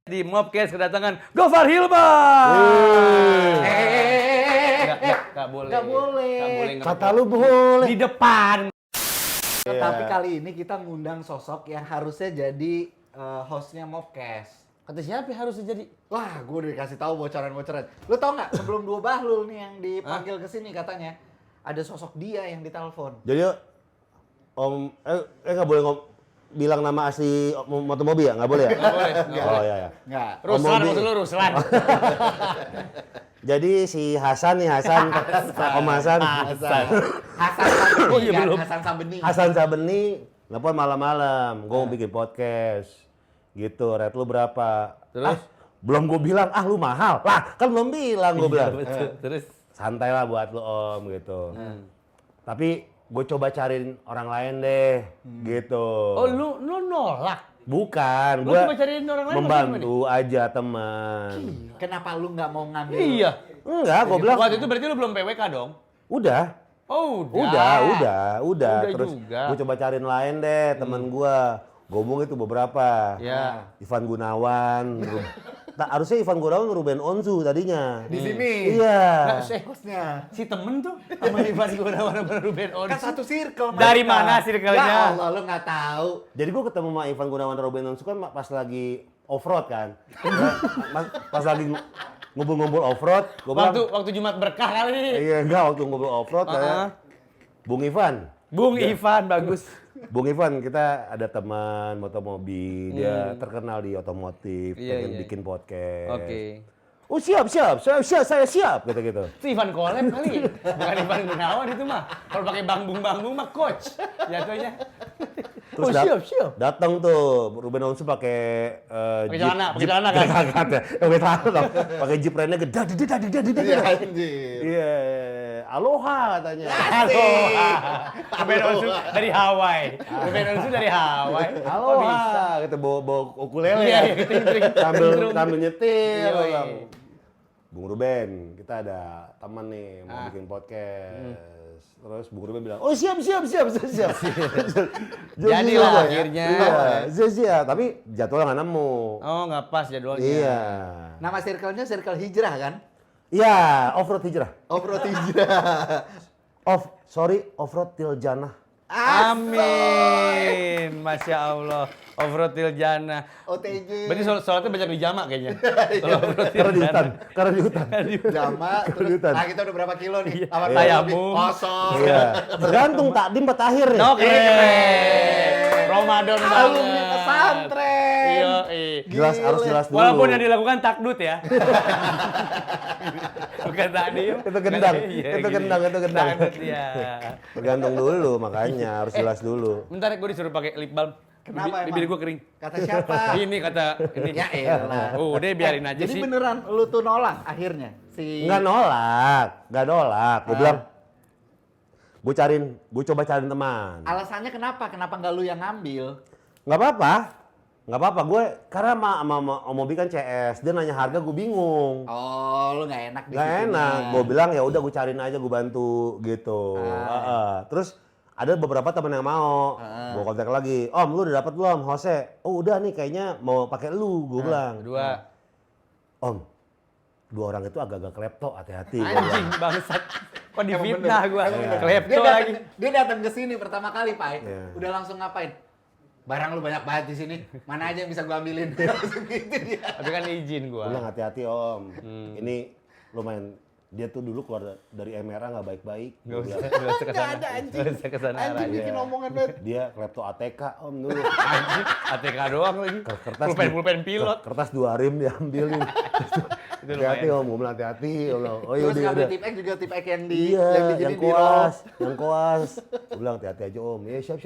Di Mobcast kedatangan Gofar Hilman. Nggak boleh. Nggak boleh. Kata lu boleh. Di depan. Tapi kali ini kita ngundang sosok yang harusnya jadi hostnya Mobcast. Kata siapa harusnya jadi? Wah, gue udah dikasih tahu bocoran-bocoran. Lu tau nggak sebelum dua Bahlul nih yang dipanggil ke sini katanya ada sosok dia yang ditelepon. Jadi Om nggak boleh bilang nama asli Motomobi ya? Nggak boleh ya? Nggak boleh. Oh iya ya. Nggak. Ruslan, maksud lu Ruslan. Jadi si Hasan nih, Om Hasan. Sambeni, Oh, iya, kan? belum. Hasan Sambeni. Hasan Sabeni nelfon malam-malam. Gue mau bikin podcast. Gitu, rate lu berapa? Terus? Belum gue bilang, lu mahal. Lah, kan belum bilang gue bilang. Betul. Terus? Santai lah buat lu Om gitu. Tapi gue coba cariin orang lain deh, gitu. Oh, lu nolak? Bukan, Lu gue coba cariin orang lain membantu aja teman. Kenapa lu nggak mau ngambil? Iya. Enggak, gue bilang. Waktu itu berarti lu belum PWK dong? Udah. Oh, Udah. Udah Terus juga. gue coba cariin lain deh, teman gue. Ngomong itu beberapa. Ya. Ivan Gunawan. Harusnya Ivan Gunawan Ruben Onsu tadinya. Di sini. Iya. Hostnya. Si temen tuh sama Ivan Gunawan sama Ruben Onsu. Kan satu circle. Dari mereka. mana circle-nya? Ya Allah, lu nggak tahu. Jadi gue ketemu sama Ivan Gunawan dan Ruben Onsu kan pas lagi off-road kan. Pas lagi ngumpul-ngumpul off-road. Gua bilang, Waktu Jumat berkah kali. iya enggak, waktu ngobrol off-road kayak Bung Ivan. Bung Ivan bagus. Bung Ivan, kita ada teman motomobi, dia terkenal di otomotif, Iya, pengen iya. bikin podcast. Oke. Oh siap, saya siap, gitu-gitu. Itu Ivan Kolem kali. Bukan Ivan Gunawan itu mah. Kalau pakai bangbung mah coach. Jatuhnya. Terus siap. datang tuh Ruben Onsu pakai Pakai celana kan? Kagak, pakai celana dong. Pakai jeep rennya gede. Iya, anjir. Iya, aloha katanya. Aloha. Ruben Onsu dari Hawaii. Ruben Onsu dari Hawaii. Kok bisa? Aloha, gitu bawa ukulele. Iya, ting-ting. sambil nyetir. Iya, Bang. Bung Ruben, kita ada teman nih mau bikin podcast. Terus Bung Ruben bilang, oh siap. Jadi lah akhirnya. Iya, siap. Tapi jadwalnya nggak nemu. Oh, nggak pas jadwalnya. Iya. Nama circle-nya circle hijrah kan? Iya, off-road hijrah. Off-road hijrah. Off-road til jannah. Amin. Masya Allah. Off-road til jannah. OTJ. Berarti sholatnya banyak di jamak kayaknya. Kalau off-road til Karena di hutan. Jama, terus, Kedutan. nah kita udah berapa kilo nih? Iya. Awal Tayamum. kosong. Iya. Tergantung takdim takhir nih. Oke. Ramadan banget. Alumni pesantren. Iya, Jelas harus jelas dulu. Walaupun yang dilakukan takdut ya. Bukan takdim. Itu gendang. Iya, Itu gini. gendang. Takdut ya. Tergantung dulu makanya harus jelas dulu. Bentar gue disuruh pakai lip balm. Kenapa Bibir emang? gue kering. Kata siapa? Ini kata ini. Ya elah. Udah biarin aja Jadi sih. beneran lu tuh nolak akhirnya? Nggak nolak. Gue bilang, gue coba cariin teman. Alasannya kenapa? Kenapa nggak lu yang ngambil? Nggak apa-apa. Gue karena sama Om Mobi kan CS, dia nanya harga, gue bingung. Oh, lu nggak enak di Nggak situnya. enak. Gue bilang ya udah gue cariin aja, gue bantu gitu. Terus ada beberapa teman yang mau. Gue kontak lagi. Om, lu udah dapet belum Jose? Oh udah nih, kayaknya mau pakai lu. Gue bilang. Kedua. Om, dua orang itu agak-agak klepto, hati-hati. gua Anjing bilang. bangsat. Kok Emang difitnah bener. gua. Dia Klepto lagi. Dia datang ke sini pertama kali, Pak. Iya. Udah langsung ngapain? Barang lu banyak banget di sini. Mana aja yang bisa gua ambilin? Langsung gitu dia. Tapi kan izin Gue bilang gua. hati-hati Om. Ini lumayan. Dia tuh dulu keluar dari MRA nggak baik-baik. Gua bilang, Enggak usah ke Nggak sana. ada anjing. Nggak usah ke sana Anjing arahnya. bikin omongan banget. dia klepto ATK Om dulu. Anjing, ATK doang lagi. Kertas Pulpen pilot. Kertas 2 rim diambilin. Itu Hati-hati lumayan. Om, gue bilang hati-hati. Gua bilang, oh Terus yaudah, ngambil yaudah. tip X juga tip X yang di Iya, yang yang dijadiin di koas, yang koas. Gue bilang hati-hati aja Om. Ya siap.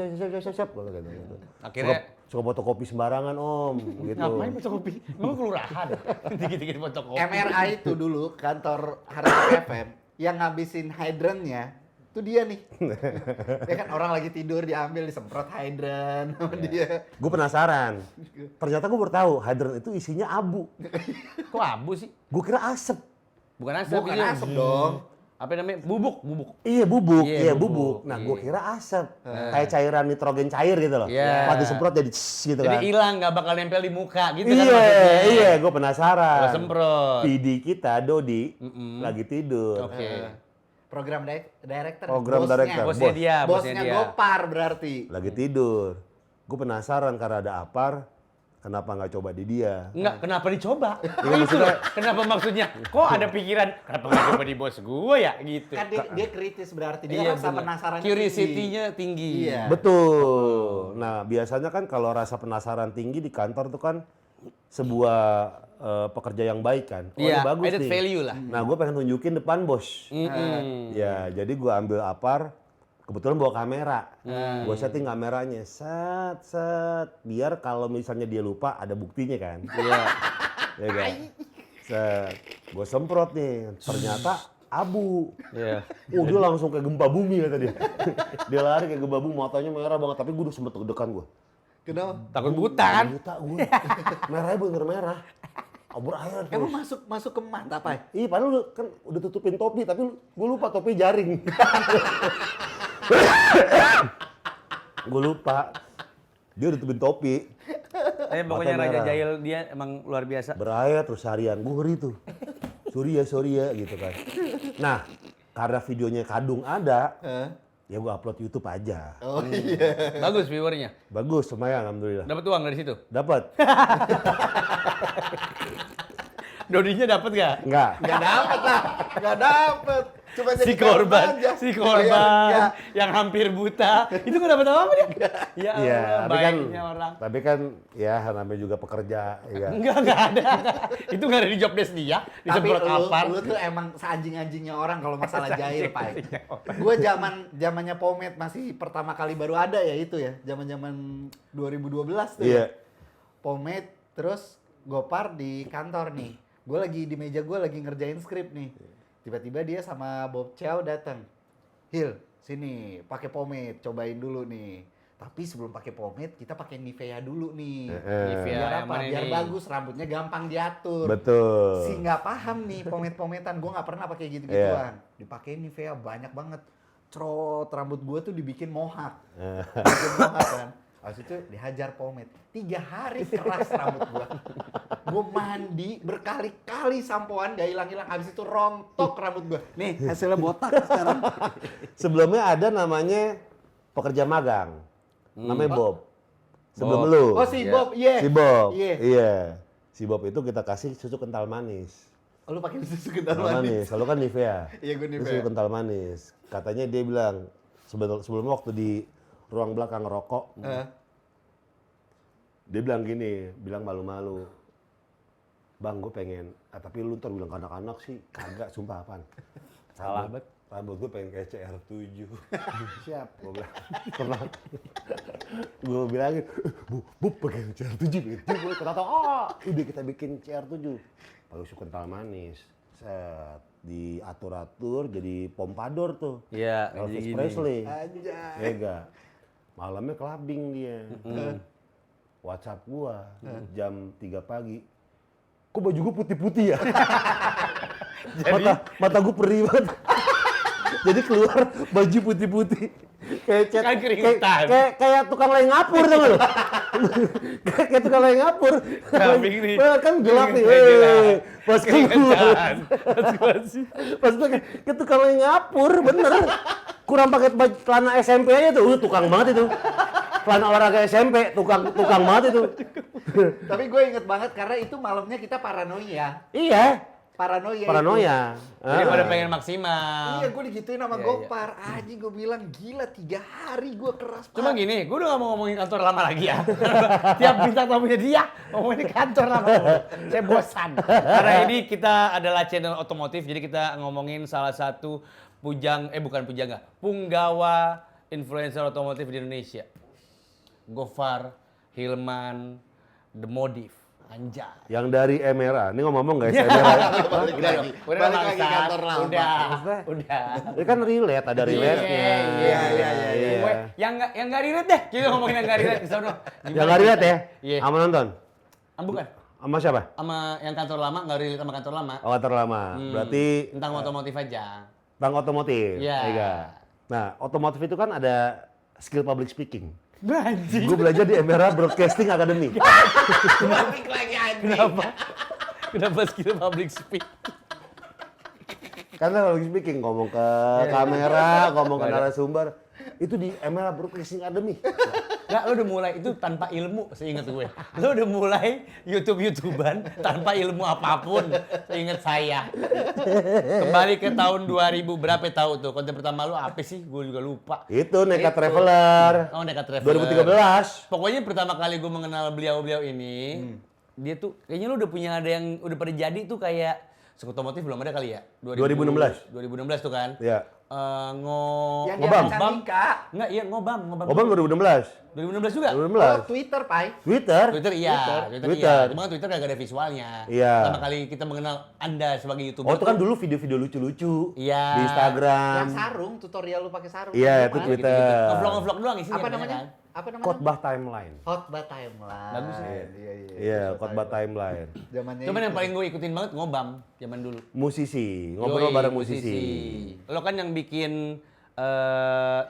Gue bilang gitu. Akhirnya Suka fotokopi sembarangan Om, gitu. ngapain fotokopi? Emang kelurahan. Dikit-dikit fotokopi. MRA itu dulu kantor Harapan FM yang ngabisin hydrannya itu dia nih. Ya kan orang lagi tidur diambil disemprot hydran sama dia. Gue penasaran. Ternyata gue baru tahu hydrant itu isinya abu. Kok abu sih? Gue kira asap. Bukan asap. Bukan iya. asap dong. Apa namanya? Bubuk. Iya bubuk, Iya, iya bubuk. bubuk. Nah, Iya. gue kira asap. Kayak cairan nitrogen cair gitu loh. Iya. Pas disemprot jadi gitu Jadi kan. hilang, nggak bakal nempel di muka gitu kan Iya, maksudnya. iya, gue penasaran. Gua semprot. PD kita, Dodi, lagi tidur. Oke. Program director. Program bosnya. director. Bosnya Bos. dia, Bosnya Gopar berarti. Lagi tidur. Gue penasaran karena ada apar, kenapa nggak coba di dia? Enggak, kenapa dicoba? Iya, Itu maksudnya- loh, kenapa maksudnya? Kok ada pikiran, kenapa nggak coba di bos gue ya? Gitu. Kan dia kritis berarti. Dia Iya, rasa bener. penasaran. Curiosity-nya tinggi. Iya. Betul. Nah, biasanya kan kalau rasa penasaran tinggi di kantor tuh kan sebuah pekerja yang baik kan. Oh, Iya, ini bagus added nih. value lah. Nah, gue pengen tunjukin depan bos. Ya, jadi gue ambil apar, kebetulan bawa kamera. Gue setting kameranya, set, biar kalau misalnya dia lupa ada buktinya kan. Iya. Ya kan? Set, gue semprot nih, ternyata abu. Iya. Oh, dia langsung kayak gempa bumi kata dia. Dia lari kayak gempa bumi, matanya merah banget, tapi gue udah sempet deg-degan gue. Kenapa? Takut buta kan? Buta gue. Merahnya bener merah. Obor air terus. Emang masuk ke mata apa? Iya, padahal lu kan udah tutupin topi, tapi gue lupa topi jaring. Gue lupa. Dia udah tutupin topi. Tapi pokoknya Mata Raja merah. Jahil dia emang luar biasa. Berair terus harian. Gue ngeri tuh. Sorry ya gitu kan. Nah, karena videonya kadung ada, ya gue upload YouTube aja. Oh iya. Bagus viewernya. Bagus, lumayan alhamdulillah. Dapat uang dari situ. Dapat? Dodinya dapat gak? Enggak. Nggak dapet lah. Nggak dapet. Cuma jadi Si korban, aja. si korban Iya. yang hampir buta, itu nggak dapat apa-apa dia. Ya Iya, Allah, baiknya orang. tapi kan ya namanya juga pekerja, ya. Enggak ada. Itu nggak ada di job desk dia, Tapi disemprot apar. lu tuh emang seanjing-anjingnya orang kalau masalah jahil, Pak. Seanjing-anjingnya orang. Gue zamannya Pomade masih pertama kali baru ada ya itu ya. Zaman 2012 tuh. Iya. Ya. Pomade terus Gopar di kantor nih. Gue lagi di meja gue lagi ngerjain skrip nih. Tiba-tiba dia sama Bob Chow datang. Hil, sini pakai pomade, cobain dulu nih. Tapi sebelum pakai pomade, kita pakai Nivea dulu nih. Nivea Biar yang apa? mana Biar nih? bagus, rambutnya gampang diatur. Betul. Si nggak paham nih pomade-pomadean, gue nggak pernah pakai gitu-gituan. Dipakein Nivea banyak banget. Cerot, rambut gue tuh dibikin mohak. Dibikin mohak kan. Habis itu dihajar pomade. 3 hari keras rambut gue. Gue mandi berkali-kali sampoan gak hilang-hilang. Habis itu rontok rambut gue. Nih hasilnya botak sekarang. Sebelumnya ada namanya pekerja magang. Namanya Bob. Sebelum Bob. lu. Oh si Iya. Bob, iya. Si Bob. Iya. Iya. Si Bob itu kita kasih susu kental manis. Oh, lu pakai susu kental Kental manis. Kalau kan Nivea. Iya, gue Susu Nivea. kental manis. Katanya dia bilang sebelumnya waktu di ruang belakang ngerokok, dia bilang gini, bilang malu-malu. Bang, gue pengen, tapi lu ntar bilang ke anak-anak sih, kagak, sumpah apaan. Salah banget. Rambut gue pengen kayak CR7. Siap. Gue bilang, pernah. Gue bilangin, bu pengen CR7 gitu. Gue kata, udah kita bikin CR7. Pakai susu kental manis. Set, diatur-atur jadi pompador tuh. Iya, Elvis gini. Presley. Anjay. Mega. Malamnya clubbing dia. WhatsApp gua jam 3 pagi. Kok baju gua putih-putih ya? mata gua perih banget. Jadi keluar baju putih-putih. Kan keringetan. Kayak tukang lay ngapur tuh lu. Kayak tukang lay ngapur. Clubbing nih. Kan gelap nih. Gelap. Pas keluar. Keringetan. Pas kayak tukang lay ngapur, bener. Kurang pakai baju celana SMP aja tuh, tukang banget itu. Celana olahraga SMP, tukang banget itu. Tapi gue inget banget karena itu malamnya kita paranoia. Iya, Paranoia. paranoia. Jadi pada pengen maksimal. Iya, gue digituin sama Iya, Gopar. Anjing, gue bilang gila 3 hari gue keras. Cuma Pak. gini, gue udah gak mau ngomongin kantor lama lagi ya. Tiap bintang tamunya dia, ngomongin kantor lama. Saya bosan. Karena ini kita adalah channel otomotif, jadi kita ngomongin salah satu punggawa influencer otomotif di Indonesia. Gofar, Hilman, The Modif. Anjay. Yang dari Emera, ini ngomong guys, Iya. Emera. Balik lagi. Udah Balik lagi bangsat. kantor lama. Udah. Ini kan relate, ada relate-nya. Iya. Gue yang nggak relate deh. Kita ngomongin yang nggak relate di sono. Yang nggak relate ya? Iya. Sama nonton? Bukan. Sama siapa? Sama yang kantor lama, nggak relate sama kantor lama. Oh, kantor lama. Berarti Tentang otomotif aja. Tentang otomotif. Iya. Ega. Nah, otomotif itu kan ada skill public speaking. Anjing. Gue belajar di Emera Broadcasting Academy. Balik lagi anjing. Kenapa skill public speak? Karena public speaking ngomong ke kamera, ngomong ke narasumber. Itu di Emera Broadcasting Academy. Nggak, lo udah mulai itu tanpa ilmu, seingat gue. Lo udah mulai YouTuber-YouTuban tanpa ilmu apapun, seingat saya. Kembali ke tahun 2000, berapa tahu tuh? Konten pertama lo apa sih? Gue juga lupa. Itu Nekat Traveler. Oh, Nekat Traveler. 2013. Pokoknya pertama kali gue mengenal beliau-beliau ini, dia tuh kayaknya lo udah punya ada yang udah pada jadi tuh kayak Otomotif belum ada kali ya? 2016. 2016 tuh kan? Iya. Yang Ngobam. dia Candika. Enggak, iya ngobam. Obang 2016. 2016 juga? 2016. Twitter, Pai. Twitter. Twitter iya. Twitter. Iya. Cuma kan Twitter gak ada visualnya. Iya. Pertama kali kita mengenal Anda sebagai YouTuber. Oh, itu kan dulu video-video lucu-lucu. Iya. Di Instagram. Yang sarung, tutorial lu pakai sarung. Iya, itu Kan? Twitter. Ngevlog doang isinya. Apa banyak namanya? kan? Apa namanya? Khotbah timeline. Khotbah timeline. Bagus ya? Iya. Iya, khotbah timeline. Zamannya Cuman itu. yang paling gue ikutin banget ngobam zaman dulu. Musisi, ngobrol Yoi, bareng musisi. Lo kan yang bikin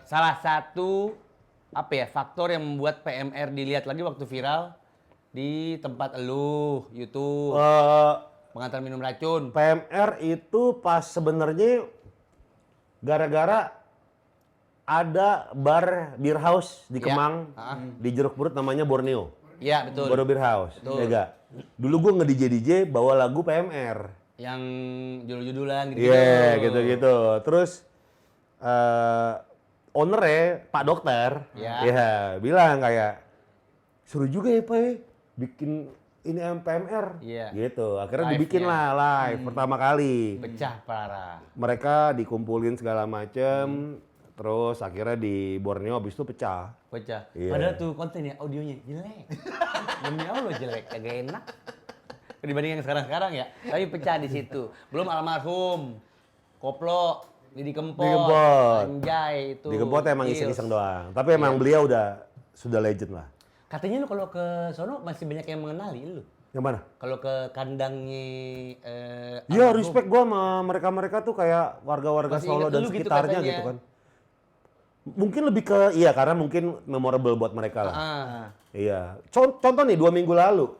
salah satu apa ya faktor yang membuat PMR dilihat lagi waktu viral di tempat elu YouTube pengantar minum racun. PMR itu pas sebenarnya gara-gara ada beer house di Ya. Kemang, di Jeruk Purut namanya Borneo. Iya betul. Borneo Beer House. Betul. Ya nggak? Dulu gue nge-DJ bawa lagu PMR. Yang judul-judulan gitu. Iya, gitu-gitu. Terus ownernya Pak Dokter, Ya. bilang kayak seru juga ya Pak ya, bikin ini PMR. Iya. Gitu. Akhirnya Live-nya. dibikin lah live pertama kali. Pecah parah. Mereka dikumpulin segala macem, terus akhirnya di Borneo habis itu pecah. Pecah. Iya. Padahal tuh kontennya audionya jelek. Demi Allah jelek, kagak enak. Dibanding yang sekarang-sekarang ya. Tapi pecah di situ. Belum almarhum Koplo, Didi Kempot. Didi Kempot. Anjay itu. Di Kempot emang Gils. iseng-iseng doang. Tapi emang beliau sudah legend lah. Katanya lu kalau ke sono masih banyak yang mengenali lu. Yang mana? Kalau ke kandangnya Iya, almarhum. respect gua sama mereka-mereka tuh kayak warga-warga Masih Solo ingat dan lu gitu sekitarnya katanya. gitu kan. Mungkin lebih ke, iya karena mungkin memorable buat mereka lah. Ah. Iya. Contoh nih, 2 minggu lalu,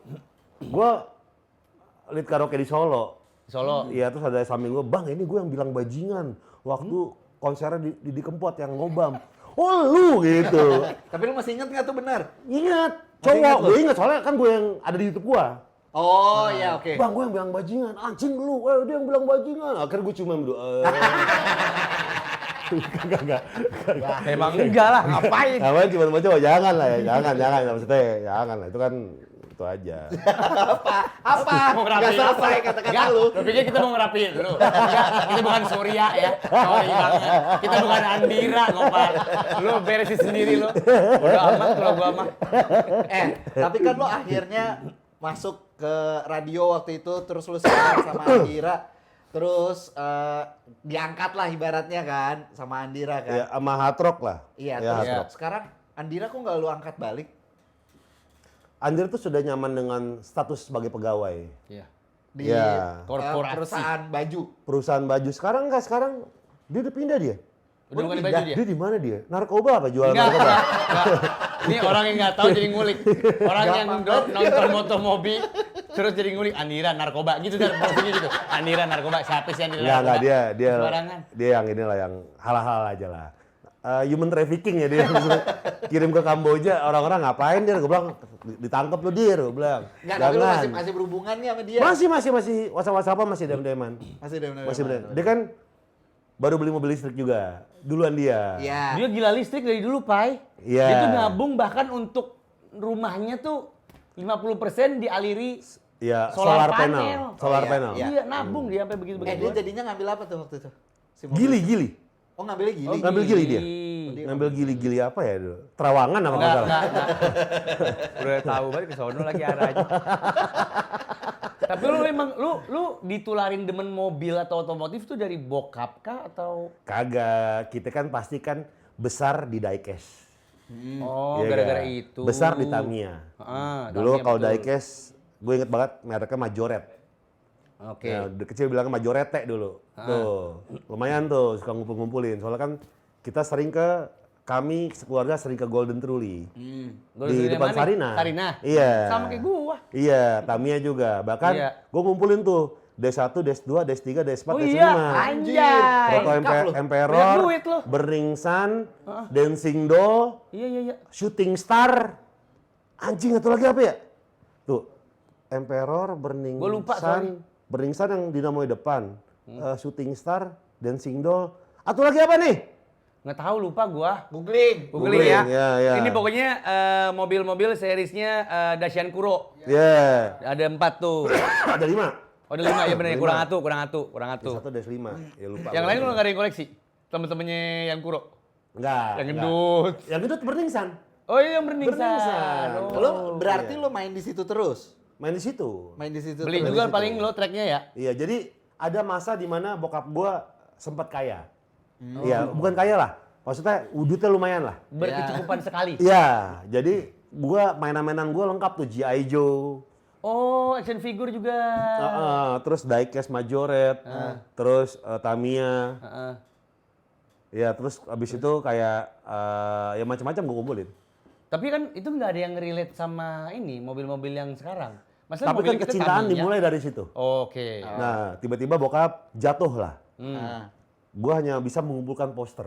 gua lead karaoke di Solo. Solo. Iya, terus ada samping gua, Bang ini gue yang bilang bajingan. Waktu konsernya di Kempot yang ngobam. Oh lu gitu. Tapi lu masih inget nggak tuh benar? Ingat, Masih ingat cowok. lu? Gue ingat soalnya kan gue yang ada di YouTube gua. Oh iya oke. Bang, gue yang bilang bajingan. Anjing lu, dia yang bilang bajingan. Akhirnya gue cuma berdoa. Enggak. Emang enggak lah, ngapain? Ngapain cuma baca, jangan lah ya, jangan. Maksudnya jangan lah, itu kan itu aja. Apa? Mau Nggak ngerapiin selesai apa? kata-kata Enggak, lu. Lu pikir kita mau ngerapiin dulu? Enggak, kita bukan Surya ya. Sorry banget. Kita bukan Andira, ngopal. Lu beresin sendiri lu. Udah amat kalau gua mah. Tapi kan lo akhirnya masuk ke radio waktu itu, terus lu sama Andira, terus diangkat lah ibaratnya kan sama Andira kan. Ya, sama hard rock lah. Iya, Ya, terus hard Iya. rock. sekarang Andira kok nggak lu angkat balik? Andir tuh sudah nyaman dengan status sebagai pegawai. Iya. Di Iya. Korporasi. perusahaan baju. Perusahaan baju sekarang enggak, sekarang dia udah pindah dia. Udah bukan di baju dia? Dia di mana dia? Narkoba apa jual Enggak, narkoba? enggak. Ini orang yang nggak tahu jadi ngulik. Orang yang nonton Motomobi terus jadi ngulik Andira narkoba gitu kan posisinya gitu. Andira narkoba siapa sih Andira? Enggak, dia Sembarangan. dia yang inilah yang halal-halal aja lah. Human trafficking ya dia. Kirim ke Kamboja, orang-orang ngapain dia? Gue bilang ditangkap lu dir, gue bilang. Nggak, tapi lu masih berhubungan nih sama dia. Masih WhatsApp-WhatsAppan masih dem-deman. Masih benar. Masih bener. Dia kan baru beli mobil listrik juga. Duluan dia. Iya. Dia gila listrik dari dulu, Pai. Iya. Dia tuh nabung bahkan untuk rumahnya tuh 50% dialiri Iya, solar panel. panel. Solar Oh, iya, panel. iya. Iya, nabung dia sampai begitu Dia begitu. jadinya ngambil apa tuh waktu itu? Si mobil. Gili. Oh ngambilnya gili. ngambil gili dia? Gili. Ngambil gili apa ya dulu? Terawangan apa Enggak, nggak salah? enggak. Udah tahu banget ke sono lagi arahnya. Tapi lu emang lu ditularin demen mobil atau otomotif tuh dari bokap kah atau Kagak, kita kan pasti kan besar di diecast. oh Iya gara-gara nggak? itu. Besar di Tamiya. Ah, Dulu Tamiya kalau betul. diecast, gue inget banget mereknya Majoret. Oke. Nah, dari kecil bilangnya Majorete dulu. Tuh, lumayan tuh suka ngumpul-ngumpulin. Soalnya kan kita kami sekeluarga sering ke Golden Truly. Golden Di Truly yang depan mana nih? Sarina. Sarina? Iya. Sama kayak gua. Iya, Tamiya juga. Bahkan Iya. gue ngumpulin tuh D1, D2, D3, D4, Oh D5. iya, anjay. Proto Lengkap lu. Emperor, Banyak duit lu. Burning Sun, Dancing Doll, Iya. Shooting Star. Anjing, itu lagi apa ya? Tuh, Emperor, Burning Gua lupa, Sun, Burning Sun yang dinamo di depan. Shooting Star, Dancing Doll. Atau lagi apa nih? Nggak tahu, lupa gua. Googling. Googling ya. ya. Ini pokoknya mobil-mobil seriesnya Dacian Kuro. Ya. Ada 4 tuh. Ada 5. Oh, ada 5 ya bener. Lima. Kurang atu. D1, D5. Ya lupa. Yang lain lu nggak ada yang koleksi? Temen-temennya yang Kuro? Enggak. Yang gendut. Yang gendut Burning Sun. Oh iya, yang Burning Burning Sun. Sun. Oh. Lo berarti lo main di situ terus? Main di situ. Main di situ Beli terus? juga paling lo tracknya ya? Iya, jadi ada masa di mana bokap gua sempat kaya. Iya, bukan kaya lah. Maksudnya duitnya lumayan lah. Berkecukupan sekali. Iya, jadi gua mainan-mainan gua lengkap tuh G.I. Joe. Oh, action figure juga. Terus diecast Majoret, terus Tamiya. Heeh. Ya, terus abis itu kayak ya macam-macam gua kumpulin. Tapi kan itu nggak ada yang relate sama ini mobil-mobil yang sekarang. Masalah Tapi mobil kan kita kecintaan Tamiya. dimulai dari situ. Oke. Nah, tiba-tiba bokap jatuh lah. Nah, Gua hanya bisa mengumpulkan poster.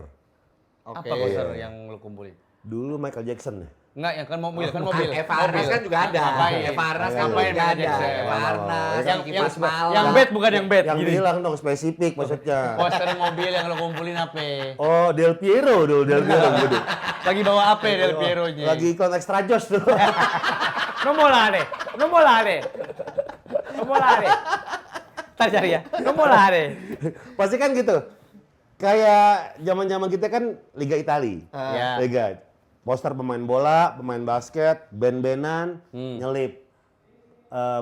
oke. Apa poster yang lo kumpulin? Dulu Michael Jackson ya. Enggak, yang kan mobil, kan mobil. Eva Arnas kan juga ada. Ngapain? Eva Arnas kan Ngapain juga ada. Jackson? Eva Arnas, yang Kipas Malam. yang bed bukan yang bed. Yang gini. bilang dong spesifik maksudnya. Poster mobil yang lo kumpulin apa? Oh, Del Piero dulu, Del Piero dulu. Lagi bawa apa Del Piero-nya? Lagi iklan extra jos tuh. Non volare. Ntar cari ya. Non volare. Pasti kan gitu. Kayak zaman-zaman kita kan Liga Itali. Ya. Liga. Poster pemain bola, pemain basket, band-bandan, nyelip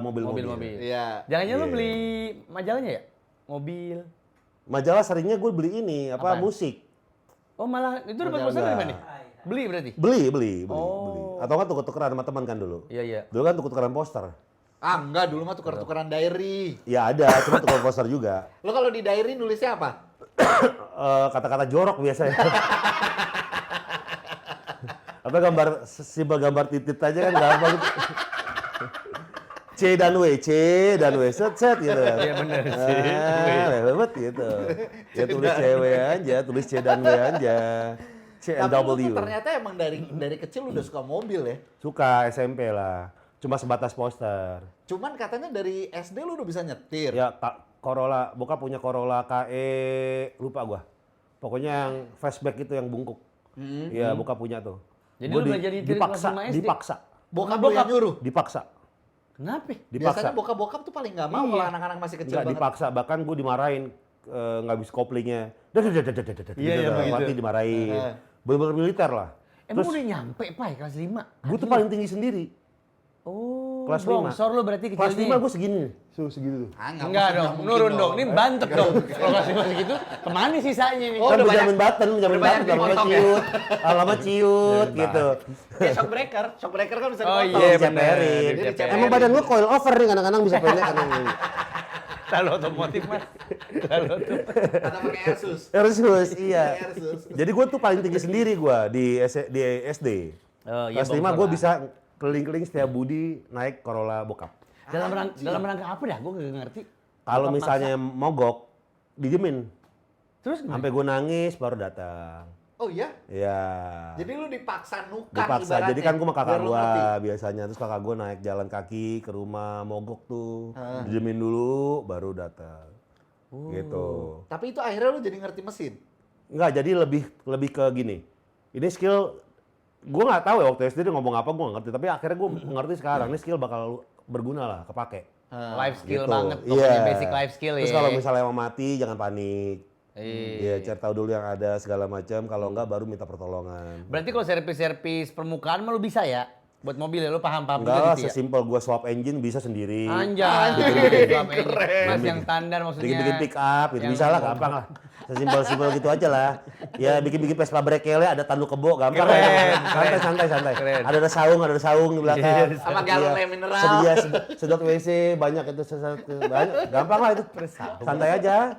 mobil-mobil. Mobil-mobil. Iya. Jangan-jangan lo Iya. beli majalahnya ya? Mobil. Majalah seringnya gue beli ini, Apaan? musik. Oh malah itu dapat Majalah. poster dari mana? Beli berarti? Beli. Oh. Atau kan tuker-tukeran sama teman kan dulu. Iya. Dulu kan tuker-tukeran poster. Ah enggak, dulu mah tuker-tukeran diary. Ya ada, cuma tuker poster juga. Lo kalau di diary nulisnya apa? Kata-kata jorok biasanya. Atau simpel gambar titit aja kan gampang gitu. C dan W, set gitu kan. Iya bener sih. Hebat gitu. Ya tulis cewek aja, tulis C dan W aja. C and Tapi lo tuh W. ternyata emang dari kecil udah suka mobil ya. Suka SMP lah. Cuma sebatas poster. Cuman katanya dari SD lu udah bisa nyetir. Ya Corolla, bokap punya Corolla KE, lupa gua. Pokoknya yang fastback itu yang bungkuk. Iya, bokap punya tuh. Jadi Gua lu belajar nyetir kelas 5 SD? dipaksa. Bokap lu yang nyuruh. Dipaksa. Kenapa? Biasanya bokap-bokap tuh paling nggak mau kalau anak-anak masih kecil Enggak banget. dipaksa, bahkan gue dimarahin nggak bisa koplingnya. Iya, begitu. Mati dimarahin. Bener-bener militer lah. Emang udah nyampe, Pak, kelas 5? Gue tuh paling tinggi sendiri. Oh, Kelas 5. bongsor lo berarti Kelas kecilnya. 5 gue segini. Segini tuh. Ah, Enggak dong, mungkin menurun dong. Ini bantet dong. Kalau kelas 5 segitu, kemana sisanya nih? Oh, Kan udah menjamin banyak- button, menjamin udah banyak button, lama dipotong ya? ciut. Lama ciut gitu. Ya, shock breaker kan bisa Oh, dipotong. iya, Diceperin. bener. Diceperin. Emang badan gue coil over nih, kadang-kadang bisa pendek. Kalau otomotif mas, kalau tuh. Atau pakai Asus. Ersus, iya. Asus. Jadi gue tuh paling tinggi sendiri gue di SD. Oh, iya, Kelas 5 gue bisa keliling-keliling setiap budi naik Corolla bokap. Dalam rangka apa dah? Gue gak ngerti. Kalau Bokap misalnya mogok, dijemin. Terus gimana? Sampai gue nangis baru datang. Oh iya? Iya. Jadi lu dipaksa nukan Dipaksa. ibaratnya. Jadi kan gue sama kakak biar lu gue ngerti. biasanya. Terus kakak gue naik jalan kaki ke rumah mogok tuh. Dijemin dulu baru datang. Gitu. Tapi itu akhirnya lu jadi ngerti mesin. Enggak, jadi lebih ke gini. Ini skill gue nggak tahu ya waktu SD dia ngomong apa gue nggak ngerti. Tapi akhirnya gue ngerti sekarang. Ini skill bakal berguna lah, kepake. Life skill Gitu. banget, Iya. pokoknya basic life skill ya. Terus kalau misalnya mau mati jangan panik. Iya. Iya, cari tahu dulu yang ada segala macam. Kalau enggak baru minta pertolongan. Berarti kalau servis-servis permukaan mah lu bisa ya? Buat mobil ya, lu paham-paham Enggak juga lah, gitu ya? sesimpel gua swap engine bisa sendiri. Anjay, keren. Mas yang standar maksudnya. Bikin-bikin pick up, gitu. yang- Bisa lah, gampang lah. Sesimpel-simpel gitu aja lah. Ya bikin-bikin Vespa Brekele ada tanduk kebo gampang. Santai. Keren. Ada saung di belakang. Sama galon air mineral. Sedia sedot WC banyak itu banyak. Gampang lah itu. Santai aja.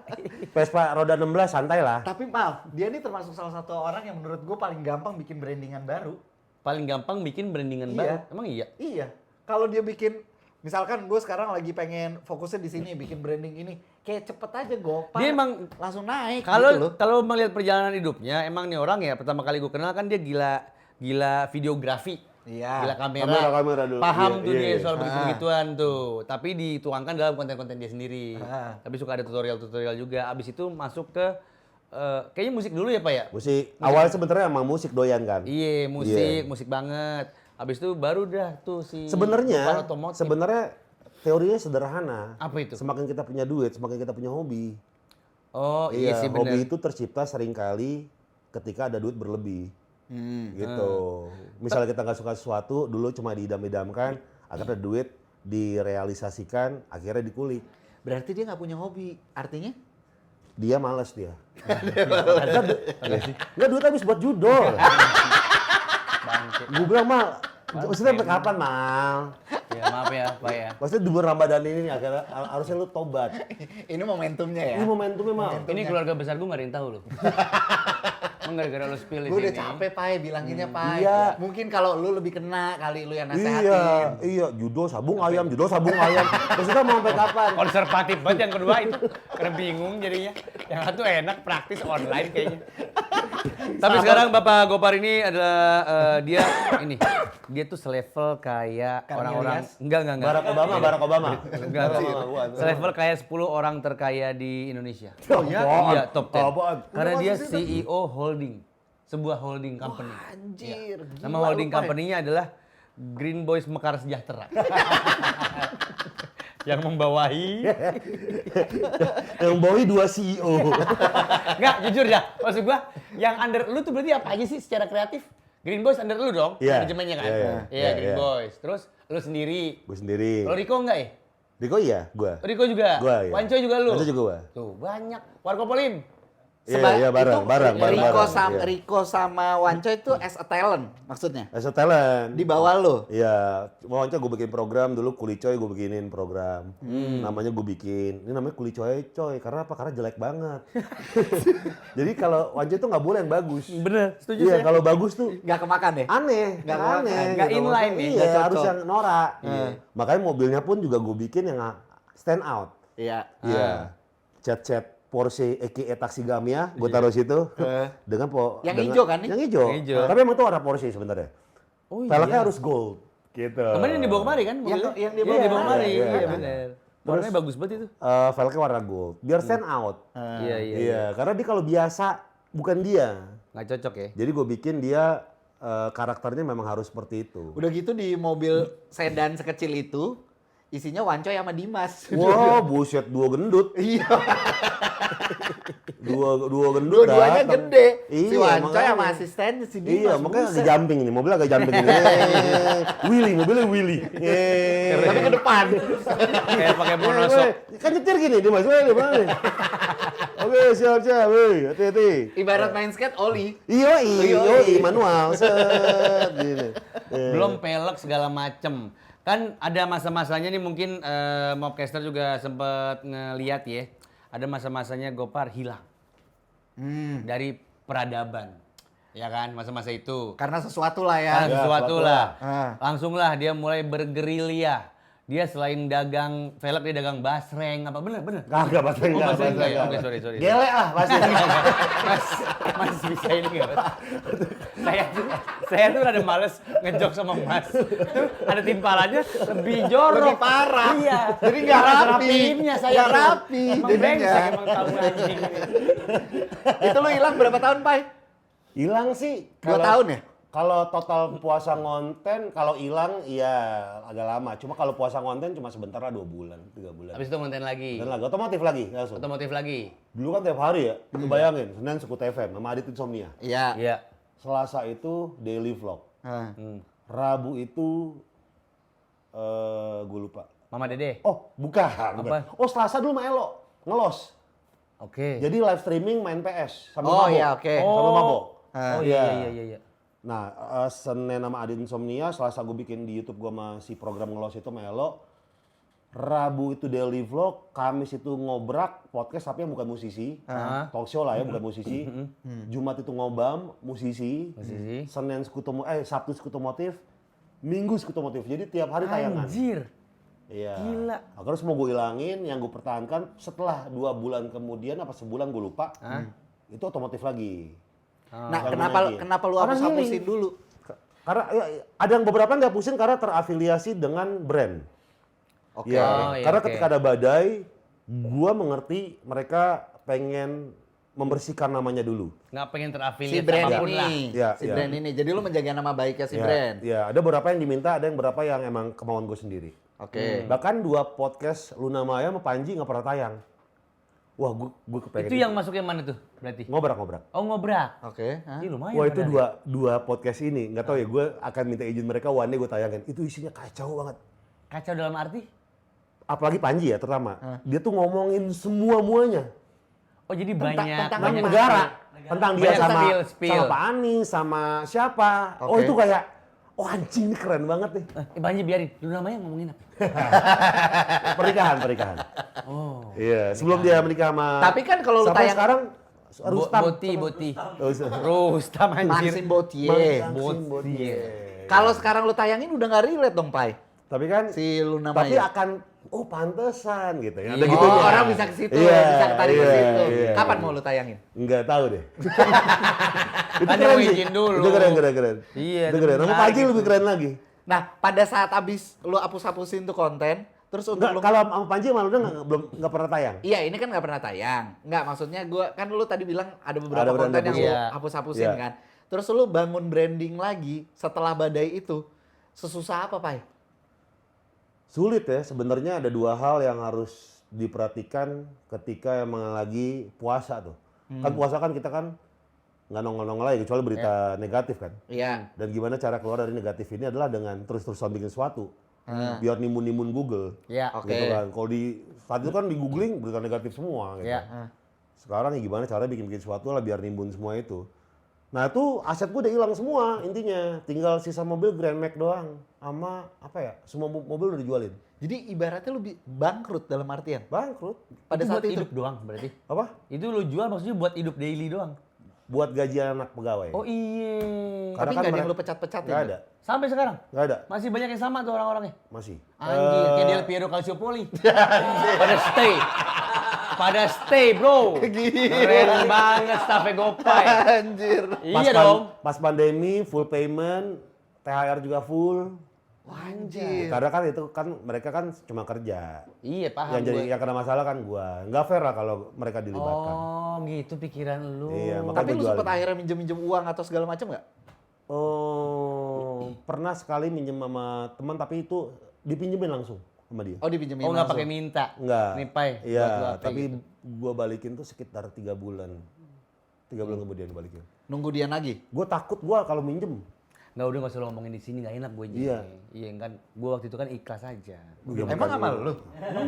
Vespa roda 16 santai lah. Tapi maaf, dia ini termasuk salah satu orang yang menurut gue paling gampang bikin brandingan baru. Paling gampang bikin brandingan baru. Emang iya? Iya. Kalau dia bikin, misalkan gue sekarang lagi pengen fokusnya di sini bikin branding ini, kayak cepet aja Gopar. Dia emang langsung naik. Kalau gitu loh. kalau melihat perjalanan hidupnya, emang nih orang ya pertama kali gue kenal kan dia gila videografi. Iya. Gila kamera dulu. paham tuh Iya, dia iya. soal begitu-begituan tuh. Tapi dituangkan dalam konten-konten dia sendiri. Tapi suka ada tutorial-tutorial juga. Abis itu masuk ke kayaknya musik dulu ya Pak ya? Musik. Awalnya sebenarnya emang musik doyan kan. Iya, musik banget. Abis itu baru dah tuh si Sebenarnya Gopar Otomotif. teorinya sederhana. Apa itu? Semakin kita punya duit, semakin kita punya hobi. Oh iya sih bener. Hobi itu tercipta seringkali ketika ada duit berlebih. Gitu. Misalnya kita nggak suka sesuatu, dulu cuma diidam-idamkan, akhirnya ada duit direalisasikan, akhirnya dikulik. Berarti dia nggak punya hobi. Artinya? Dia malas dia. Nggak duit habis buat judol. Gue bilang mal, maksudnya sampai kapan mal? Ya maaf ya Pak ya. Maksudnya di bulan Ramadan ini nih, akhirnya harusnya lu tobat. Ini momentumnya ya. Ini momentumnya mal. Ini keluarga besar gue gak ada yang tahu loh. Emang gara-gara lo spill di Gue udah sini. capek Pai bilanginnya Pai. Iya. Mungkin kalau lu lebih kena kali lu yang nasehatin. Iya, judol sabung ayam. Maksudnya mau sampai kapan? Konservatif banget yang kedua itu. Karena bingung jadinya. Yang satu enak, praktis, online kayaknya. Tapi sekarang Bapak Gopar ini adalah dia tuh selevel kayak orang-orang enggak. Barack Obama. Enggak. Selevel kayak 10 orang terkaya di Indonesia. Oh iya? Iya, top 10. Apaan? Karena dia CEO holding, sebuah holding company. Anjir. Iya. Gila Nama lu, holding Pai. company-nya adalah Green Boys Mekar Sejahtera. Yang membawahi Yang bawahi 2 CEO. Enggak, jujur dah. Maksud gua, yang under lu tuh berarti apa aja sih secara kreatif? Green Boys under lu dong, Iya. manajemennya kan? Iya, Green iya. Boys. Terus lu sendiri. Gue sendiri. Kalau Riko enggak ya? Riko iya, gue. Riko juga? Gua, iya. Wanco juga lu? Wanco juga gua. Tuh, banyak. Warkopolim? Iya, bareng. Riko sama Wanco itu as a talent maksudnya. As a talent. Di bawah lo. Iya, wawancara gue bikin program dulu Kulicoy gue bikinin program. Namanya gue bikin. Ini namanya Kulicoy coy. Karena apa? Karena jelek banget. Jadi kalau wawancara itu nggak boleh yang bagus. Bener, setuju Iya, saya. kalau bagus tuh Nggak kemakan deh. aneh, Nggak aneh. nggak inline nih, Iya, nggak cocok. harus yang norak. Makanya mobilnya pun juga gue bikin yang stand out. Iya. Iya. Cat-cat Porsche EQE Taxi Gamia, gue taruh situ dengan Yang hijau kan nih? Yang hijau. Yang hijau. Tapi emang itu warna Porsche sebenarnya. Oh iya. Velgnya harus gold. Gitu. Kemarin yang dibawa kemari kan? mobilnya? yang dia Iya, bawa dibawa kemari. iya, Iya, iya. bener. Warnanya bagus banget itu. Velgnya warna gold. Biar stand out. Iya. Iya, karena dia kalau biasa bukan dia. Nggak cocok ya? Jadi gue bikin dia karakternya memang harus seperti itu. Udah gitu di mobil sedan sekecil itu isinya Wancoy sama Dimas. Wah, buset, 2 gendut. Iya. Dua gendut Dua-duanya datang. gede. Iya, Si Wancoy makanya. sama asistennya si Dimas. Iya, makanya buset. agak jumping ini, mobilnya agak jumping ini. Mobilnya Willy. Tapi ke depan. Kayak pakai monosok. Kan nyetir gini, Dimas. Woi, mana? Oke, siap. Woi, hati-hati. Ibarat main skate oli. Iya, manual. Set, gini. Belum pelek segala macem. Kan ada masa-masanya nih mungkin Mobcaster juga sempet ngeliat ya. Ada masa-masanya Gopar hilang. Dari peradaban. Ya kan, masa-masa itu. Karena sesuatu lah ya. Karena sesuatu lah. Ah. Langsung lah dia mulai bergerilya. Dia selain dagang velg, dia dagang basreng. Apa bener? Kagak bahasa Oh, bahasa enggak ya? Oke, sorry. Gelek lah bahasa Mas bisa ini nggak? Saya tuh ada males ngejok sama Mas. Tuh ada timpalannya lebih jorok. Lebih parah. Iya. Jadi nggak Harus rapi. rapiinnya saya. Nggak tuh. rapi Emang jadinya. brengsek emang tahu anjing. Itu lu hilang berapa tahun, Pai? Hilang sih. 2 tahun ya? Kalau total puasa ngonten, kalau hilang iya agak lama. Cuma kalau puasa ngonten cuma sebentar lah 2 bulan, 3 bulan. Habis itu konten lagi. Dan lagi otomotif lagi langsung. Otomotif lagi. Dulu kan tiap hari ya, lu bayangin, Senin Sekut FM sama Adit Insomnia. Iya. Iya. Selasa itu daily vlog. Rabu itu gue lupa. Mama Dede. Oh, bukan. Apa? Oh, Selasa dulu sama Elo, ngelos. Oke. Jadi live streaming main PS sambil Oh mabok. iya, oke. Sambil mabok. Oh Iya. iya. Nah, Senin sama Adit Insomnia, Selasa gue bikin di YouTube gue masih program ngelos itu Melo. Rabu itu daily vlog, Kamis itu ngobrak, podcast tapi yang bukan musisi. Talk show lah ya, bukan musisi. Jumat itu ngobam, musisi. Senin Sabtu Sekutu Motif, Minggu Sekutu Motif. Jadi tiap hari tayangan. Anjir. Iya. Gila. Nah, terus mau gue ilangin, yang gue pertahankan setelah 2 bulan kemudian apa sebulan gue lupa, itu otomotif lagi. Nah, Yang kenapa lu Karena hapus-hapusin healing. dulu? Karena ya, ada yang beberapa nggak pusing karena terafiliasi dengan brand. Oke. Ya, Oh, iya, karena oke. ketika ada badai, gua mengerti mereka pengen membersihkan namanya dulu. Nggak pengen Si terafiliasi brand apapun lah. ini, Ya, si ya. brand ini. Jadi lu menjaga nama baiknya si Ya, brand. ya, ada beberapa yang diminta, ada yang beberapa yang emang kemauan gue sendiri. Oke. Bahkan 2 podcast Luna Maya sama Panji nggak pernah tayang. Wah, gue kepengen. Itu yang masuk yang mana tuh berarti? ngobrak. Oh ngobrak. Oke. Hah? Ih lumayan. Wah itu padahal. dua podcast ini, nggak tahu ya, gue akan minta izin mereka one day gue tayangin. Itu isinya kacau banget. Kacau dalam arti? Apalagi Panji ya terutama, dia tuh ngomongin semua-muanya. Oh jadi banyak tentang Tentang banyak negara, tentang dia banyak sama spill. Pak Anies, sama siapa. Oh Oke. itu kayak, oh anjing ini keren banget nih. Banyak biarin. Lu namanya ngomongin apa? Pernikahan. Oh. Iya, sebelum dia menikah sama. Tapi kan kalau lu siapa tayang- sekarang Rustam. Boti. Rustam. Rustam anjir. Maxim Bautier. Bautier. Kalau sekarang lu tayangin udah nggak relate dong, Pai. Tapi kan, Si Luna tapi Maya. akan, oh pantesan gitu ya. Iya. Ada Oh, gitunya. orang bisa ke situ, Iya, bisa ketarik ke iya, situ. iya. Kapan mau lu tayangin? Nggak tahu deh. Itu Kan keren mau sih. izin dulu. Itu keren. Iya, Itu itu keren. Sama menarik Panji itu. lebih keren lagi. Nah, pada saat abis lu hapus-hapusin tuh konten, terus untuk Enggak, lu... kalau sama Panji malah udah nggak pernah tayang. Iya, ini kan nggak pernah tayang. Nggak, maksudnya gua kan lu tadi bilang ada beberapa Ada brand konten yang lu Iya. hapus-hapusin Iya. kan. Terus lu bangun branding lagi setelah badai itu. Sesusah apa, Pai? Sulit ya, sebenarnya ada 2 hal yang harus diperhatikan ketika emang lagi puasa tuh. Kan puasa kan kita kan nggak nongol-nongol lagi kecuali berita negatif kan. Iya. Dan gimana cara keluar dari negatif ini adalah dengan terus-terusan bikin sesuatu. Biar nimun-nimun Google. Ya. Oke. Gitu kan. Kalau di saat itu kan di googling berita negatif semua gitu. Ya. Sekarang ya gimana cara bikin sesuatu lah biar nimbun semua itu. Nah itu aset gue udah hilang semua intinya. Tinggal sisa mobil Grand Max doang. Sama apa ya, semua mobil udah dijualin. Jadi ibaratnya lu bangkrut dalam artian. Bangkrut. Pada saat buat itu. hidup doang berarti. Apa? Itu lu jual maksudnya buat hidup daily doang. Buat gajian anak pegawai. Oh iya. Tapi Karena kan nggak ada yang mereka- lu pecat-pecatin. Nggak ada. Sampai sekarang Nggak ada. masih banyak yang sama tuh orang-orangnya. Masih. Anjir, kayak Del Piero Calciopoli. Pada stay. Pada stay, bro. Keren banget staffnya Gopay. Anjir. Iya dong. Pas pandemi full payment, THR juga full. Anjir. Karena kan itu kan mereka kan cuma kerja. Iya, paham Yang jadi gue. yang kena masalah kan gua. Nggak fair lah kalau mereka dilibatkan. Oh, gitu pikiran lu. Iya, makanya Tapi gua lu jualin. sempet akhirnya minjem-minjem uang atau segala macam nggak? Oh, pernah sekali minjem sama teman tapi itu dipinjemin langsung sama dia. Oh, dipinjemin Oh, nggak langsung. pakai minta. Enggak. Nih, Pai, buat lu Iya, apa tapi gitu. gua balikin tuh sekitar 3 bulan. 3 bulan kemudian balikin. Nunggu dia lagi. Gua takut gua kalau minjem. Nggak, udah nggak usah lo ngomongin di sini, nggak enak gue jadi. Iya. Iya kan, gue waktu itu kan ikhlas aja. Emang sama lu?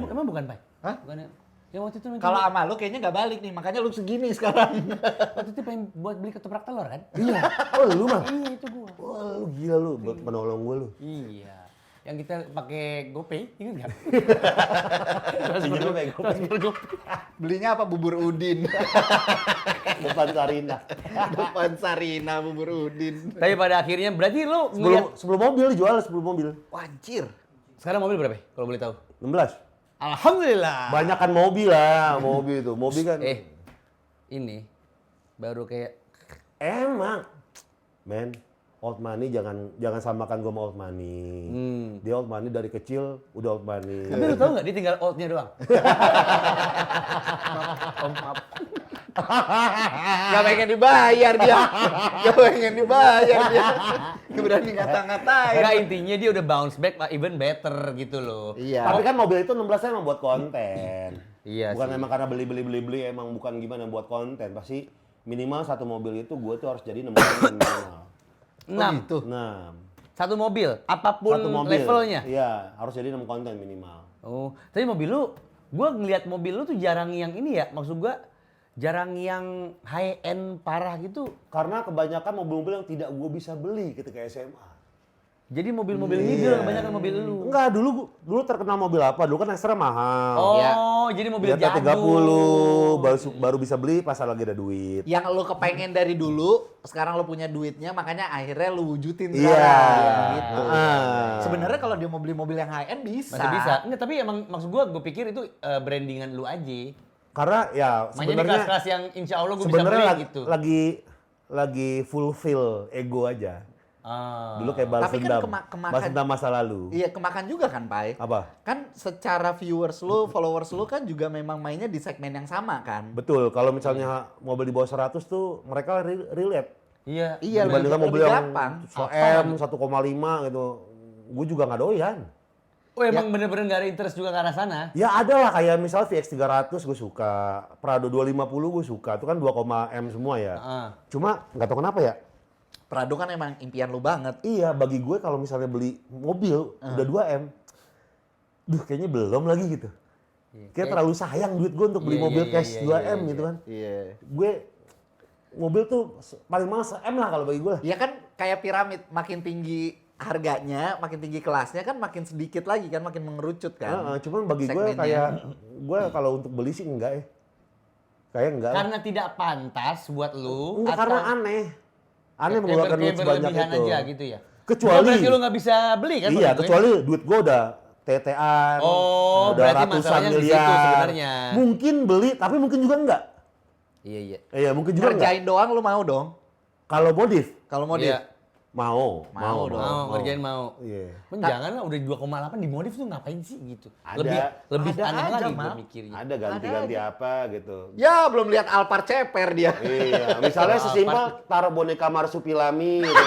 Emang bukan, Pai? Hah? Bukan ya? Ya waktu itu Kalau sama lu kayaknya nggak balik nih, makanya lu segini sekarang. waktu itu pengen buat beli ketoprak telur kan? Iya. Oh, lu mah. Iya itu gua. Wah, lu gila lu buat penolong gua lu. Iya. Yang kita pakai GoPay, ingat nggak? Pinjamnya pakai Transfer GoPay. Belinya apa? Bubur udin. Depan Sarina. Depan Sarina bubur udin. Tapi pada akhirnya berarti lo ngeliat... Sebelum mobil dijual, sebelum mobil. Wajir. Sekarang mobil berapa ya, kalau boleh tahu? 16. Alhamdulillah. Banyakan mobil lah, mobil itu. Mobil kan. Ini baru kayak Emang. Men, old money jangan samakan gua sama old money. Dia old money dari kecil udah old money. tapi lu tahu nggak dia tinggal outnya doang. Maaf. Gak pengen dibayar dia. Gak pengen dibayar dia. Gak berani ngata-ngatain. Enggak, intinya dia udah bounce back even better gitu loh. Iya. Tapi kan mobil itu 16 emang buat konten. Iya Bukan sih. emang karena beli emang bukan gimana buat konten. Pasti minimal satu mobil itu gua tuh harus jadi 6 konten minimal. 6. gitu. 6. Satu mobil, apapun Satu mobil. levelnya. Iya, harus jadi 6 konten minimal. Oh, tapi mobil lu, gua ngelihat mobil lu tuh jarang yang ini ya. Maksud gua jarang yang high end parah gitu. Karena kebanyakan mobil-mobil yang tidak gue bisa beli ketika SMA. Jadi mobil-mobil middle kebanyakan mobil lu. Enggak, dulu terkenal mobil apa? Dulu kan Extra mahal. Oh, jadi mobil Jatah jadul. 30 baru bisa beli pas lagi ada duit. Yang lu kepengen dari dulu, sekarang lu punya duitnya, makanya akhirnya lu wujudin Iya. sekarang. Gitu. Ah. Sebenarnya kalau dia mau beli mobil yang high end bisa. Masih bisa. Enggak, tapi emang maksud gue pikir itu brandingan lu aja. Karena ya Makanya di sebenarnya kelas-kelas yang insya Allah gue bisa sebenarnya beli lagi, gitu. lagi fulfill ego aja. Ah. Dulu kayak balas Tapi kan dendam. kemakan- Balas dendam masa lalu. Iya, kemakan juga kan, Pai? Apa? Kan secara viewers lu, followers lu kan juga memang mainnya di segmen yang sama kan? Betul, kalau misalnya mobil di bawah 100 tuh mereka relate. Iya. Iya, Dibandingkan lebih mobil yang gampang. 1M, 1,5 gitu. Gue juga nggak doyan. Oh emang bener-bener gak ada interest juga ke arah sana? Ya ada lah kayak misal VX 300 gue suka, Prado 250 gue suka, itu kan 2,M semua ya. Cuma nggak tahu kenapa ya. Prado kan emang impian lu banget. Iya, bagi gue kalau misalnya beli mobil udah 2M, duh kayaknya belum lagi gitu. Kayak terlalu sayang duit gue untuk beli Iya, mobil iya, cash iya, 2M iya, gitu kan. Iya. Gue mobil tuh paling mahal 1M lah kalau bagi gue lah. Ya kan kayak piramid, makin tinggi harganya, makin tinggi kelasnya kan makin sedikit lagi kan, makin mengerucut kan. Cuman bagi gue segmennya. kayak gue kalau untuk beli sih enggak ya. Kayak enggak lah. Karena tidak pantas buat lu. Enggak, karena aneh. Aneh Kayak mengeluarkan duit sebanyak berlebihan itu. aja gitu ya. Kecuali- Bukan berarti lu nggak bisa beli kan? Iya, maksud gue? kecuali duit gue udah TT-an, Oh, udah berarti ratusan masalahnya di situ miliar. sebenarnya. Mungkin beli, tapi mungkin juga enggak. Iya iya. Iya, mungkin juga enggak. Ngerjain doang lu mau dong. Kalau modif, Kalau mau Iya. mau dong. Mau ngerjain mau. Iya. Men jangan lah udah 2,8 dimodif tuh ngapain sih gitu. Ada. Lebih Ada aneh aja, lagi gue Mal. mikirnya. Ada ganti-ganti apa gitu. Ya belum lihat Alphard ceper dia. Iya, misalnya sesimpel taruh boneka marsupilami gitu.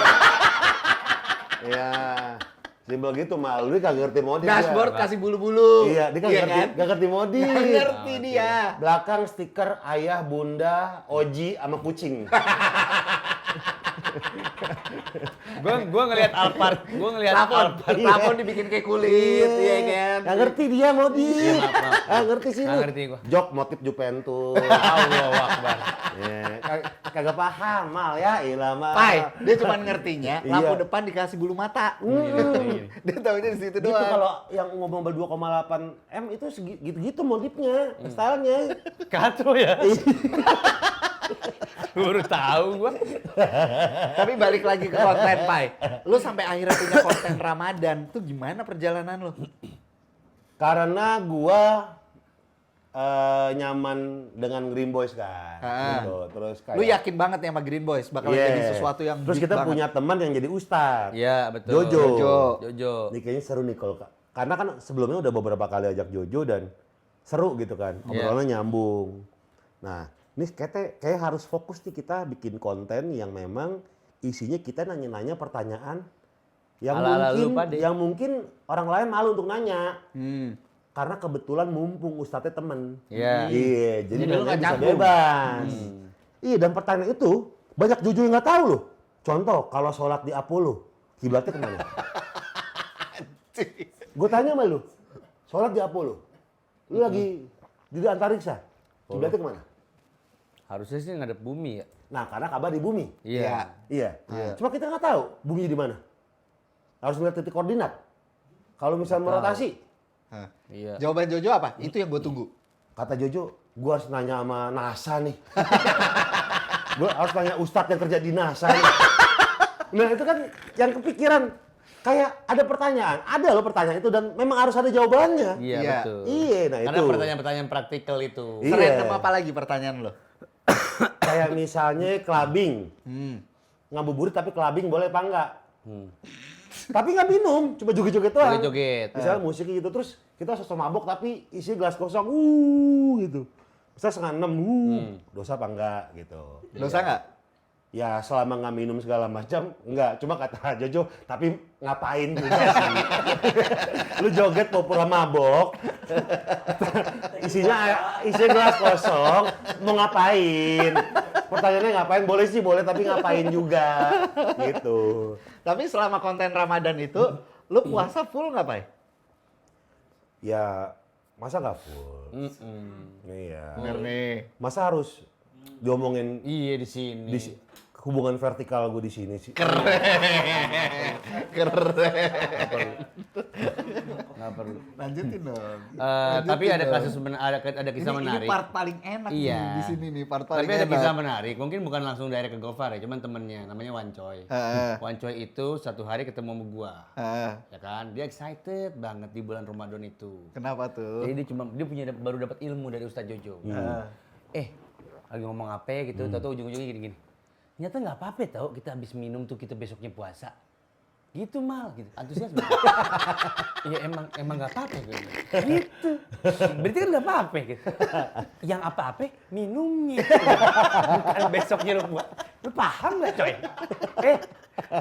Iya. Simpel gitu, Mal. Lu kagak ngerti modif. Dashboard kasih bulu-bulu. Iya, dia kan nggak ngerti modif. Nggak ngerti dia. Belakang stiker ayah, bunda, Oji sama kucing. Gua ngelihat Alphard, Plafon dibikin kayak kulit, iya kan. Nggak ngerti dia modif. Iya, maaf. Nggak ngerti sih Nggak lu. ngerti gua. Jok motif Juventus. Allahu Akbar. Iya, kagak paham, Mal ya, ilah Mal. Pai, dia cuma ngertinya lampu Iya. depan dikasih bulu mata. Dia taunya di situ Gitu doang. kalau yang mobil 2,8 M itu gitu-gitu modifnya, stylenya. Katro ya. Baru tahu gua. Iya. Tapi balik lagi ke konten, Pai. Lu sampai akhirnya punya konten Ramadan, tuh gimana perjalanan lu? Karena gua nyaman dengan Green Boys kan, gitu. Terus kayak Lu yakin banget ya sama Green Boys bakal Iya. jadi sesuatu yang Terus big kita banget. punya teman yang jadi ustadz. Iya, betul. Jojo. Ini kayaknya seru nih kalau karena kan sebelumnya udah beberapa kali ajak Jojo dan seru gitu kan, obrolannya nyambung. Nah, ini kayak harus fokus nih kita bikin konten yang memang isinya kita nanya-nanya pertanyaan yang Ala-ala lu mungkin pade. yang mungkin orang lain malu untuk nanya. Hmm. Karena kebetulan mumpung ustadznya temen. Iya. Iya, jadi Jadi lu nanya nggak bisa canggung. bebas. Iya, dan pertanyaan itu banyak Jojo yang nggak tahu loh. Contoh, kalau sholat di Apollo, kiblatnya kemana? Gue tanya sama lu, sholat di Apollo, lu lagi di antariksa, kiblatnya kemana? Harusnya sih ngadep bumi ya. Nah, karena Ka'bah di bumi. Iya. Iya. Cuma kita nggak tahu bumi di mana. Harus melihat titik koordinat. Kalau misalnya merotasi, Iya. Jawaban Jojo apa? Itu yang gue tunggu. kata Jojo, gue harus nanya sama NASA nih. Gue harus tanya ustadz yang kerja di NASA nih. Nah itu kan yang kepikiran. Kayak ada pertanyaan. Ada loh pertanyaan itu dan memang harus ada jawabannya. Iya, Iya. betul. Iya, nah Karena itu. pertanyaan-pertanyaan praktikal itu. Iya. Serendam apa lagi pertanyaan lo? Kayak misalnya clubbing. Ngabuburit tapi clubbing boleh apa enggak? Tapi nggak minum, cuma joget-joget doang. Joget-joget. Misalnya musiknya gitu, terus kita sosok mabok tapi isi gelas kosong, gitu. Misalnya 5:30, dosa apa enggak gitu. Dosa nggak? Ya selama nggak minum segala macam, enggak. Cuma kata Jojo, tapi ngapain juga sih? Lu joget pura-pura mabok, isinya gelas kosong, mau ngapain? Pertanyaannya ngapain? Boleh sih, boleh, tapi ngapain juga? Gitu. Tapi selama konten Ramadan itu, lu puasa full nggak, Pai? Ya, masa nggak full? Iya. Bener nih. Masa harus diomongin Iya di sini. hubungan vertikal gue di sini sih. Keren. Nggak perlu. Lanjutin dong. Tapi ada kasus ada kisah menarik. Ini part paling enak Iya. nih di sini nih, part paling Tapi ada enak. kisah menarik. Mungkin bukan langsung direct ke Gofar ya, cuman temennya namanya Wancoy. Wancoy itu satu hari ketemu sama gua. Ya kan? Dia excited banget di bulan Ramadan itu. Kenapa tuh? Jadi dia baru dapat ilmu dari Ustadz Jojo. Lagi ngomong apa gitu, tahu ujung-ujungnya gini-gini. Ternyata nggak apa-apa tau kita habis minum tuh kita besoknya puasa. Gitu mal, gitu. Antusias banget. Iya emang nggak apa-apa gitu. Gitu. Berarti kan nggak apa-apa gitu. Yang apa-apa minumnya. Bukan besoknya lu buat. Lu paham nggak coy?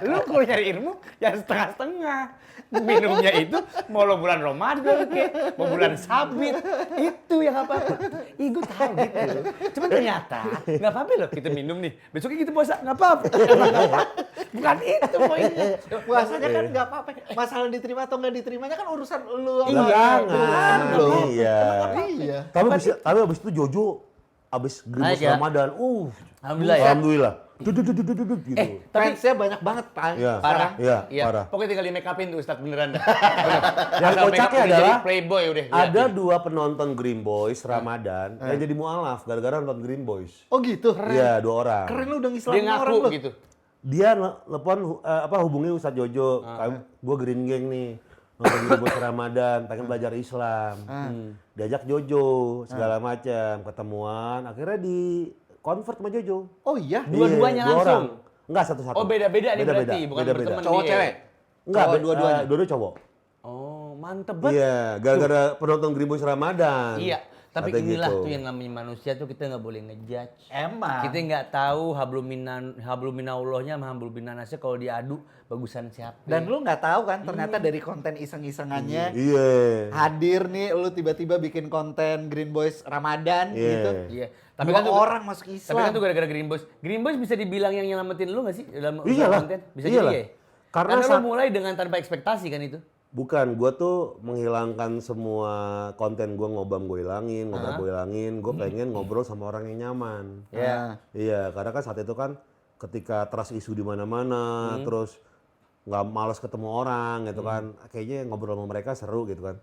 Lu kalau nyari ilmu yang setengah-setengah. Minumnya itu mau lo bulan Ramadan kek, mau bulan Sabit, itu yang apa-apa. Ih gue tahu gitu. Cuman ternyata nggak apa-apa loh kita minum nih. Besoknya kita puasa nggak apa-apa. Bukan itu poinnya. Puasanya kan nggak apa-apa. Masalah diterima atau nggak diterimanya kan urusan lu. Iya. Iya. Tapi abis itu Jojo abis Grimus Naik ya? Ramadan, Alhamdulillah ya. alhamdulillah. Duduk gitu. Tapi Fansnya banyak banget, Pak. Iya. Sekarang. Iya, iya, parah. pokoknya tinggal di make upin tuh Ustadz beneran dah. Yang Asal make up kocaknya udah adalah jadi playboy udah. ada 2 penonton Green Boys Ramadan yang jadi mualaf gara-gara nonton Green Boys. Oh gitu. Iya, 2 orang. Keren lu udah Dia ngislamin orang ngaku lu. gitu. Dia telepon hubungi Ustadz Jojo, gue Green Gang nih, nonton Green Boys Ramadan, pengen belajar Islam. Diajak Jojo segala macam, ketemuan, akhirnya di convert sama Jojo. Oh iya. Dua-duanya Iya, 2 langsung? orang. Enggak satu-satu. Oh beda-beda nih Beda-beda, berarti, bukan beda-beda. berteman Cowok dia. cewek. Enggak, Oh, dua-duanya. dua-duanya cowok. Oh, mantep banget. Iya, gara-gara penonton Green Boys Ramadan. Iya, tapi Katanya inilah gitu. tuh yang namanya manusia tuh kita nggak boleh ngejudge. Emang. Kita nggak tahu habluminallahnya sama habluminanasnya kalau diadu bagusan siapa. Dan lu nggak tahu kan ternyata dari konten iseng-isengannya Iya. hadir nih lu tiba-tiba bikin konten Green Boys Ramadan Iya. gitu. Iya. Tapi kan orang masuk Islam. Tapi kan tuh gara-gara Green Boys. Green Boys bisa dibilang yang nyelamatin lu nggak sih dalam usaha Iyalah. konten? Bisa Iyalah. jadi ya? Karena Karena lu mulai dengan tanpa ekspektasi kan itu. Bukan, gue tuh menghilangkan semua konten gue ngobam gue hilangin, ngobrol gue hilangin. Gue pengen ngobrol sama orang yang nyaman. Iya. Iya, karena kan saat itu kan ketika trust isu di mana-mana, terus nggak malas ketemu orang gitu kan. Kayaknya ngobrol sama mereka seru gitu kan.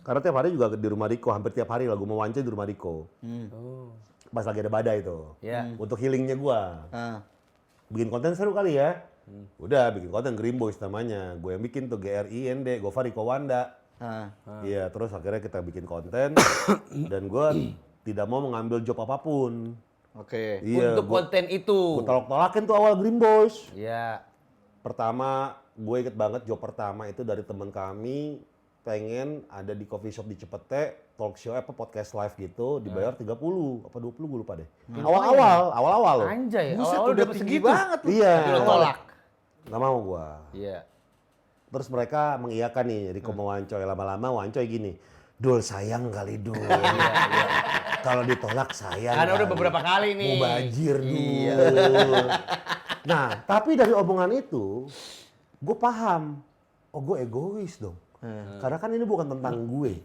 Karena tiap hari juga di rumah Riko, hampir tiap hari lah gue mau wawancara di rumah Riko. Oh. Pas lagi ada badai itu. Iya. Untuk healingnya gue. Bikin konten seru kali ya. Udah bikin konten Green Boys namanya. Gue yang bikin tuh GRIND, Gofar Riko Wanda. Iya, terus akhirnya kita bikin konten dan gue tidak mau mengambil job apapun. Oke. Iya, Untuk konten itu. gue tolak-tolakin tuh awal Green Boys. Iya. Pertama, gue inget banget job pertama itu dari teman kami pengen ada di coffee shop di Cepete, talk show podcast live gitu, dibayar 30 apa 20 gue lupa deh. Awal-awal loh. Anjay, Buset, awal-awal udah udah tinggi segitu. banget lu. Iya. Tapi lo tolak. Nggak mau gua. Iya. Terus mereka mengiyakan nih, Riko mau Wancoy. Lama-lama Wancoy gini, Dul sayang kali Dul. Kalau ditolak sayang. Karena udah kali. beberapa kali nih. Mubazir Dul. Iya. Nah, tapi dari omongan itu, gue paham. Oh, gue egois dong. Karena kan ini bukan tentang gue.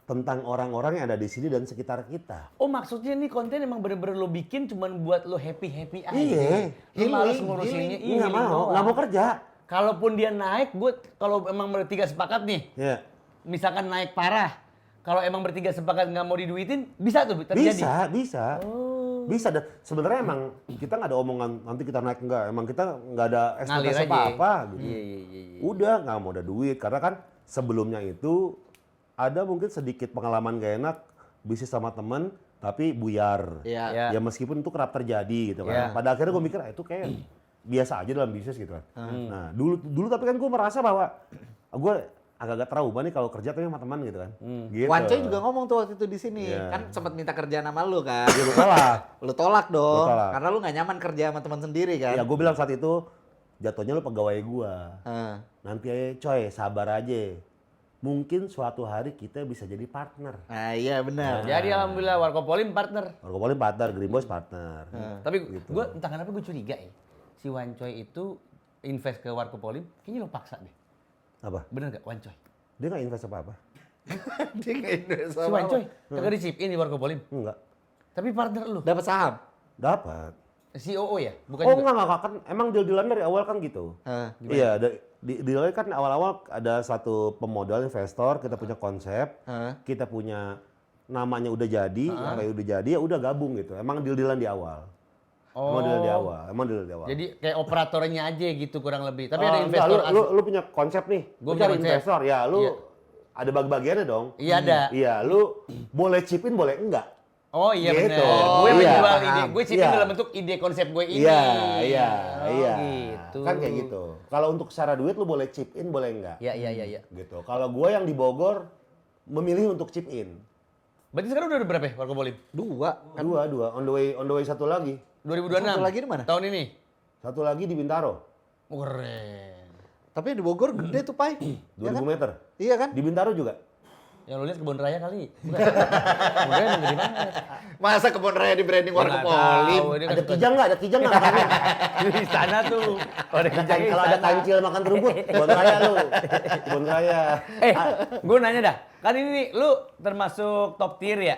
Tentang orang-orang yang ada di sini dan sekitar kita. Oh maksudnya nih konten emang bener-bener lo bikin cuman buat lo happy-happy aja? Iya. Lo males Healing, ngurusinnya? healing. Nggak mau, nggak mau kerja. Kalaupun dia naik, kalau emang bertiga sepakat nih, Ya. misalkan naik parah, kalau emang bertiga sepakat nggak mau diduitin, bisa tuh terjadi? Bisa. Bisa, dan sebenarnya emang kita nggak ada omongan nanti kita naik enggak, emang kita nggak ada Ngalir ekspektasi aja. apa-apa gitu. Iya. Udah nggak mau ada duit, karena kan sebelumnya itu ada mungkin sedikit pengalaman gak enak bisnis sama temen tapi buyar. Iya. Ya meskipun itu kerap terjadi gitu kan. Iya. Pada akhirnya gue mikir itu kayak biasa aja dalam bisnis gitu kan. Nah dulu tapi kan gue merasa bahwa gue agak-agak trauma nih kalau kerja tapi sama teman gitu kan. Gitu. Wancoy juga ngomong tuh waktu itu di sini. Iya. Kan sempat minta kerjaan sama lu kan. Ya, lu tolak. Lu tolak dong. Lu tolak. Karena lu nggak nyaman kerja sama teman sendiri kan. Ya gue bilang saat itu jatuhnya lu pegawai gue. Heeh. Nanti aja coy sabar aja. Mungkin suatu hari kita bisa jadi partner. Nah, iya benar. Jadi alhamdulillah Warkopolim partner. Warkopolim partner, Green Boys partner. Tapi Gitu. gue entah kenapa gue curiga ya, si Wancoy itu invest ke Warkopolim, kayaknya lo paksa deh. Apa? Bener gak Wancoy? Dia nggak invest apa-apa? Dia nggak invest Si sama Wancoy kagak di chip in di Warkopolim? Enggak. Tapi partner lu, Dapat saham? Dapat. COO ya? Bukan Oh juga? enggak kan emang deal-dealan dari awal kan gitu. Iya, deal kan awal-awal ada satu pemodal investor, kita punya konsep, kita punya namanya udah jadi, apa yang udah jadi ya udah gabung gitu. Emang deal-dealan di awal. Emang deal di awal. Jadi kayak operatornya aja gitu kurang lebih. Tapi ada Enggak, investor lu punya konsep nih. Gua Lu punya cari konsep. investor ya, lu Iya. ada bagi-bagiannya dong. Iya ada. Iya, lu boleh chip in boleh enggak. Oh iya Gitu. benar. Oh, Gue iya. menjual Paham. ide. Gue chipin Iya. dalam bentuk ide konsep gue ini. Iya. Oh, gitu. Kan kayak gitu. Kalau untuk secara duit lu boleh chip in boleh enggak. Iya. Gitu. Kalau gue yang di Bogor memilih untuk chip in. Berarti sekarang udah ada berapa ya Warga Polim? 2. Dua. On the way satu lagi. 2026. Satu lagi di mana? Tahun ini. Satu lagi di Bintaro. Oh, keren. Tapi di Bogor gede tuh, Pai. 2000 meter. Iya kan? Di Bintaro juga. Yang lu lihat kebun raya kali. Bukan. Kebun raya emang gede banget. Masa kebun raya di branding Warga Nggak Polim? tahu, dia kan Ada suka- kijang nggak? Ada kijang nggak? di sana tuh. Oh, ada kijang di Kalau ada sana. kancil makan terubut, kebun raya lu. Kebun raya. Gue nanya dah. Kan ini nih, lu termasuk top tier ya.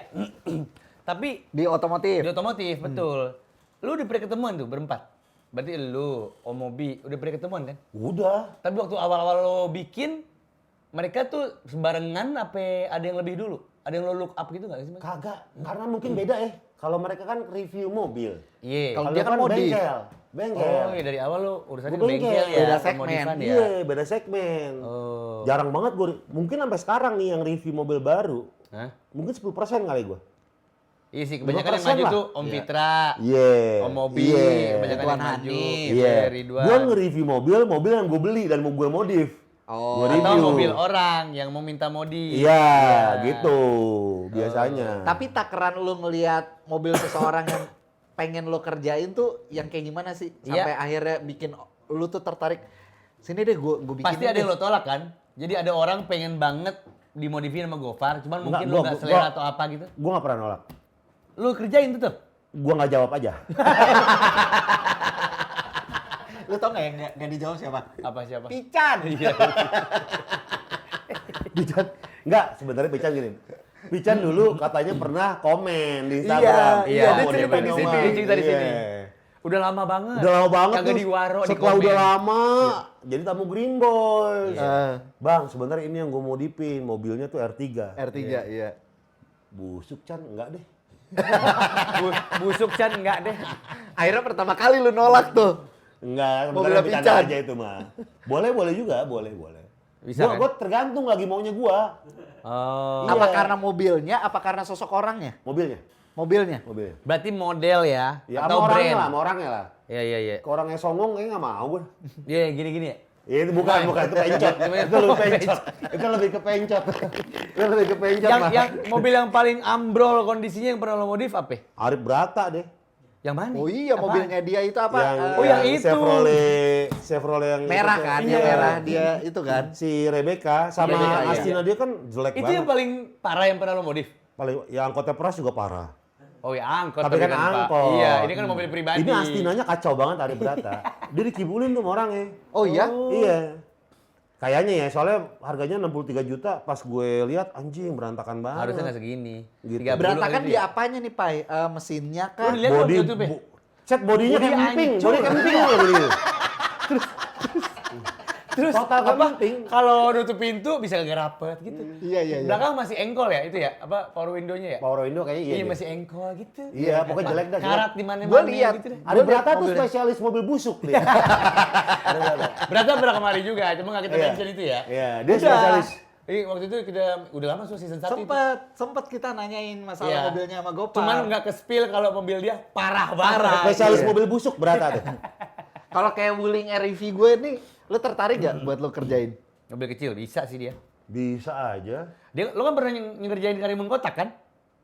Tapi Di otomotif. di otomotif, betul. Lu udah pernah ketemuan tuh berempat. Berarti lu, Om Mobi, udah pernah ketemuan kan? Udah. Tapi waktu awal-awal lo bikin, mereka tuh sebarengan apa ada yang lebih dulu? Ada yang lo look up gitu nggak sih, Mas? Kagak, karena mungkin beda Kalau mereka kan review mobil. Iya. Kalau dia kan modif. Bengkel. Oh iya dari awal lo urusannya Gua bengkel bengkel. ya, Beda segmen. pemodifan ya. Iya, beda segmen. Oh. Jarang banget gue, mungkin sampai sekarang nih yang review mobil baru, Hah? mungkin 10% kali gue. Iya sih, kebanyakan yang 5% maju lah. tuh Om Fitra, Iya. Om Mobi, kebanyakan Ridwan yang maju. Hanif. Iya. Ridwan. Gue nge-review mobil yang gue beli dan mau gue modif. Oh. Gua Atau review. mobil orang yang mau minta modi. Iya, gitu biasanya. Tapi takaran lu ngelihat mobil seseorang yang pengen lu kerjain tuh yang kayak gimana sih? Iya. Sampai akhirnya bikin lu tuh tertarik. Sini deh gua bikin. Pasti ada yang lo tolak kan? Jadi ada orang pengen banget dimodifin sama Gofar, cuman mungkin Enggak, lo gua- nggak selera gua- atau apa gitu. Gue gak pernah nolak. Lo kerjain tetep. Gue gak jawab aja. Lu tau gak yang nggak dijawab siapa? Apa siapa? Pican. Iya. Pican. Enggak, sebenarnya Pican gini. Pican dulu katanya pernah komen di Instagram. Iya, dia mau cerita DP di nomor. sini, dia cerita di Iya. sini. Udah lama banget. Udah lama banget Kagak tuh. di waro, di Setelah komen. udah lama, jadi tamu Green Boys. Iya. Bang, sebenarnya ini yang gue modifin. Mobilnya tuh R3. R3 iya. Busuk Chan, enggak deh. Busuk Chan enggak deh. Akhirnya pertama kali lu nolak tuh. Enggak, Mobilnya sebenarnya bercanda Pican. aja itu mah. Boleh juga, boleh. Bisa, kan? Gua tergantung lagi maunya gua. Oh. Iya. Apa karena mobilnya, apa karena sosok orangnya? Mobilnya. Mobilnya. Berarti model ya, Ya atau sama orangnya brand. lah, sama orangnya lah. Iya. Ke orangnya songong kayaknya nggak mau gue. Iya, gini-gini ya. Itu bukan, itu pencot. Itu lebih pencot. Itu lebih ke pencot. Itu lebih ke pencot mah. Yang mobil yang paling ambrol kondisinya yang pernah lo modif apa? Arif Brata deh. Yang mana? Oh iya, Apaan? mobilnya dia itu apa? yang itu. Chevrolet yang merah itu kan, tuh. yang Iya. merah dia itu kan. Si Rebecca sama Rebecca, iya. Astina dia kan jelek Itu banget. yang paling parah yang pernah lo modif? Paling ya angkotnya Pras juga parah. Oh ya angkot. Tapi kan Pak. angkot. Iya, ini kan mobil pribadi. Ini Astinanya kacau banget Arif Brata. Dia dikibulin tuh sama orangnya. Oh iya? Iya. Kayaknya ya, soalnya harganya 63 juta. Pas gue lihat anjing berantakan banget. Harusnya nggak segini. Gitu. 30 Berantakan kali di apanya nih, Pai? Mesinnya Lo kah? dilihat belum Body, YouTube ya? set bodinya Body camping, hancur. body camping loh body. Terus Total apa? camping. Kalau nutup pintu bisa agak rapet gitu. Iya. Belakang masih engkol ya itu ya? Apa power window-nya ya? Power window kayaknya iya. Iya deh. masih engkol gitu. Iya, pokoknya jelek dah. Karat di mana-mana Gua lihat. gitu deh. Ada Brata tuh mobilnya. spesialis mobil busuk dia. Berarti pernah kemari juga, cuma nggak kita Iya. mention itu ya. Iya, dia Udah. spesialis. Waktu itu kita udah lama so season 1 itu. Sempet kita nanyain masalah Iya. mobilnya sama Gopar. Cuman nggak ke-spill kalau mobil dia parah banget. Spesialis Iya. mobil busuk Brata tuh. Kalau kayak Wuling REV gue nih, lu tertarik gak buat lu kerjain? Mobil kecil bisa sih dia. Bisa aja. Dia lo kan pernah ngerjain Karimun Kotak kan?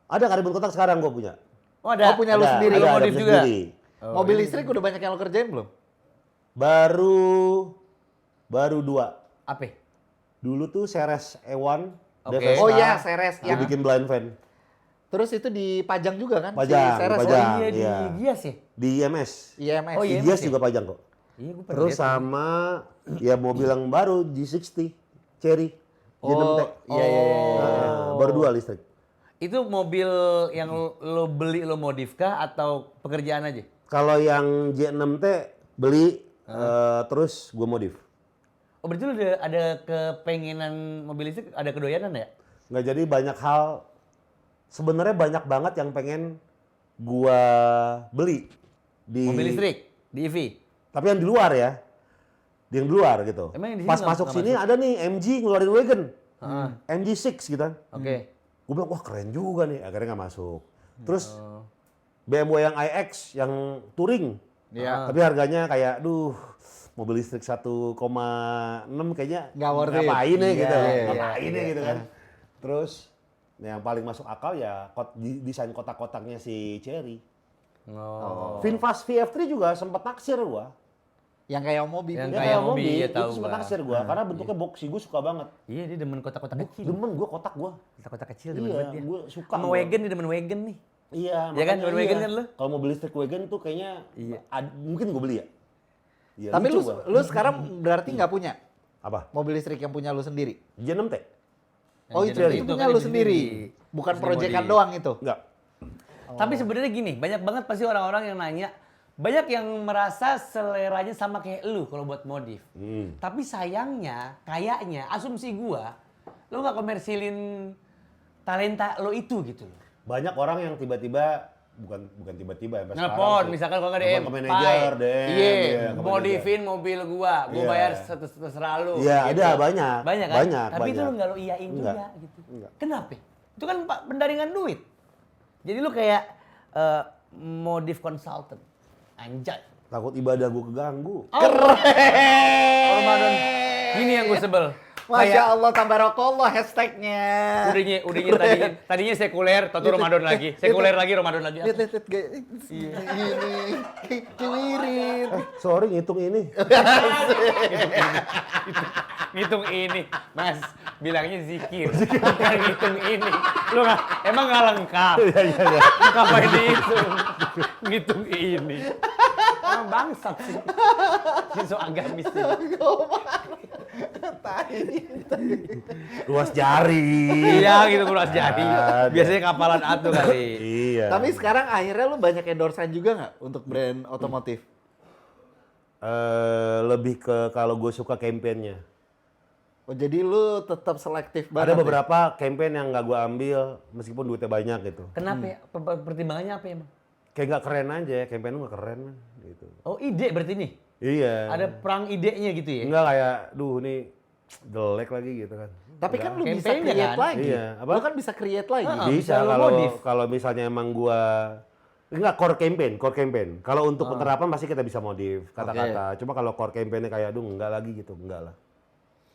Ada Karimun Kotak sekarang gua punya. Oh ada. Oh, punya lu Ada, sendiri, ada, lu ada modif punya juga? sendiri. Mobil listrik udah banyak yang lu kerjain belum? Baru 2. Apa? Dulu tuh Ceres E1 Oke. Vespa, Oh iya, Ceres. gua bikin blind van. Terus itu dipajang juga kan? Pajang, Ceres. dipajang. Oh iya di iya. Gias ya? Di IMS. IMS. Oh, iya. Di Gias IMS ya? juga pajang kok. Iya gue pernah Terus lihat. sama ya mobil yang baru G60 Cherry. G6T. iya. Baru 2 listrik. Itu mobil yang lo beli, lo modif kah atau pekerjaan aja? Kalau yang J6T beli, terus gue modif. Oh berarti lo ada kepengenan mobil listrik, ada kedoyanan ya? Nggak, jadi banyak hal, sebenarnya banyak banget yang pengen gua beli di Mobil listrik, di EV? tapi yang di luar ya, yang di luar gitu. Emang yang di sini Pas nggak- masuk nggak sini ada nih MG ngeluarin wagon, MG6 gitu kan. Oke. Gue bilang wah keren juga nih, akhirnya nggak masuk. Terus BMW yang iX yang touring, Iya. tapi harganya kayak, mobil listrik 1,6 kayaknya Nggak worth it. ngapain nih gitu, Iya, ngapain nih iya. gitu kan. Terus yang paling masuk akal ya desain kotak-kotaknya si Cherry. Oh. Finfast VF3 juga sempat naksir gua. Yang kayak mobil. Yang Ya, kayak mobil, mobil, ya itu tahu sempat gua. naksir gua karena bentuknya boxy, gua suka banget. Iya dia demen kotak-kotak kecil. Demen gua kotak gua. Kotak-kotak kecil demen Iya, banget dia. gua suka. Sama gua. wagon, dia demen wagon nih. Iya, Ya kan, makanya wagon kan lu? Kalau mobil listrik wagon tuh kayaknya Iya. mungkin gua beli ya. Iya, Tapi lucu lu gua. sekarang berarti nggak punya Apa? mobil listrik yang punya lu sendiri? J6T? Oh Yang itu, jadi itu itu punya kan lu di sendiri, sendiri. bukan Sendiri proyekan body. doang itu. Enggak. Tapi sebenarnya gini, banyak banget pasti orang-orang yang nanya, banyak yang merasa seleranya sama kayak lu kalau buat modif. Tapi sayangnya, kayaknya asumsi gua, lu nggak komersilin talenta lo itu gitu loh. Banyak orang yang tiba-tiba bukan tiba-tiba ya, sampai Nelpon, sekarang sih. misalkan kalau nggak Nelpon DM, ke manajer, "Pai, DM, iya, ke modifin mobil gua Iya. bayar terserah lu. Iya, gitu. ada banyak. Banyak kan? Banyak, Tapi itu banyak. lu nggak lo iyain Enggak. juga gitu. Enggak. Kenapa? Itu kan pendaringan duit. Jadi lu kayak modif consultant. Anjay. Takut ibadah gua keganggu. Ramadan. Gini yang gue sebel. Masya Allah, tabarakallah hashtagnya. Udahnya tadinya sekuler, tahu Ramadan lagi. Sekuler lagi, Ramadan lagi. Lihat, gaya. Ini, kiwirin. Sorry ngitung ini. Ngitung ini, Mas. Bilangnya zikir, bukan ngitung ini. Lu emang nggak lengkap? Ngapain dihitung? Ngitung ini. Emang bangsat sih. Ini so agamis sih. Ruas jari. Iya gitu keluar jadi. Ada. Biasanya kapalan atu kali. Iya. Tapi sekarang akhirnya lu banyak endorsean juga nggak untuk brand otomotif? Lebih ke kalau gue suka campaign-nya. Oh jadi lu tetap selektif banget. Ada ya? beberapa campaign yang nggak gue ambil meskipun duitnya banyak gitu. Kenapa ya? Pertimbangannya apa emang? Kayak nggak keren aja, campaign lu nggak keren man, gitu. Oh ide berarti nih? Iya. Ada perang idenya gitu ya? Enggak kayak, nih jelek lagi gitu kan. Tapi kan lu bisa Campaign-nya create kan? lagi. Iya, apa? Lu kan bisa create lagi. Ah, Bisa bisa lu kalau modif. kalau misalnya emang gua enggak core campaign. Kalau untuk penerapan pasti kita bisa modif kata-kata. Cuma kalau core campaign-nya kayak enggak lagi gitu, enggak lah.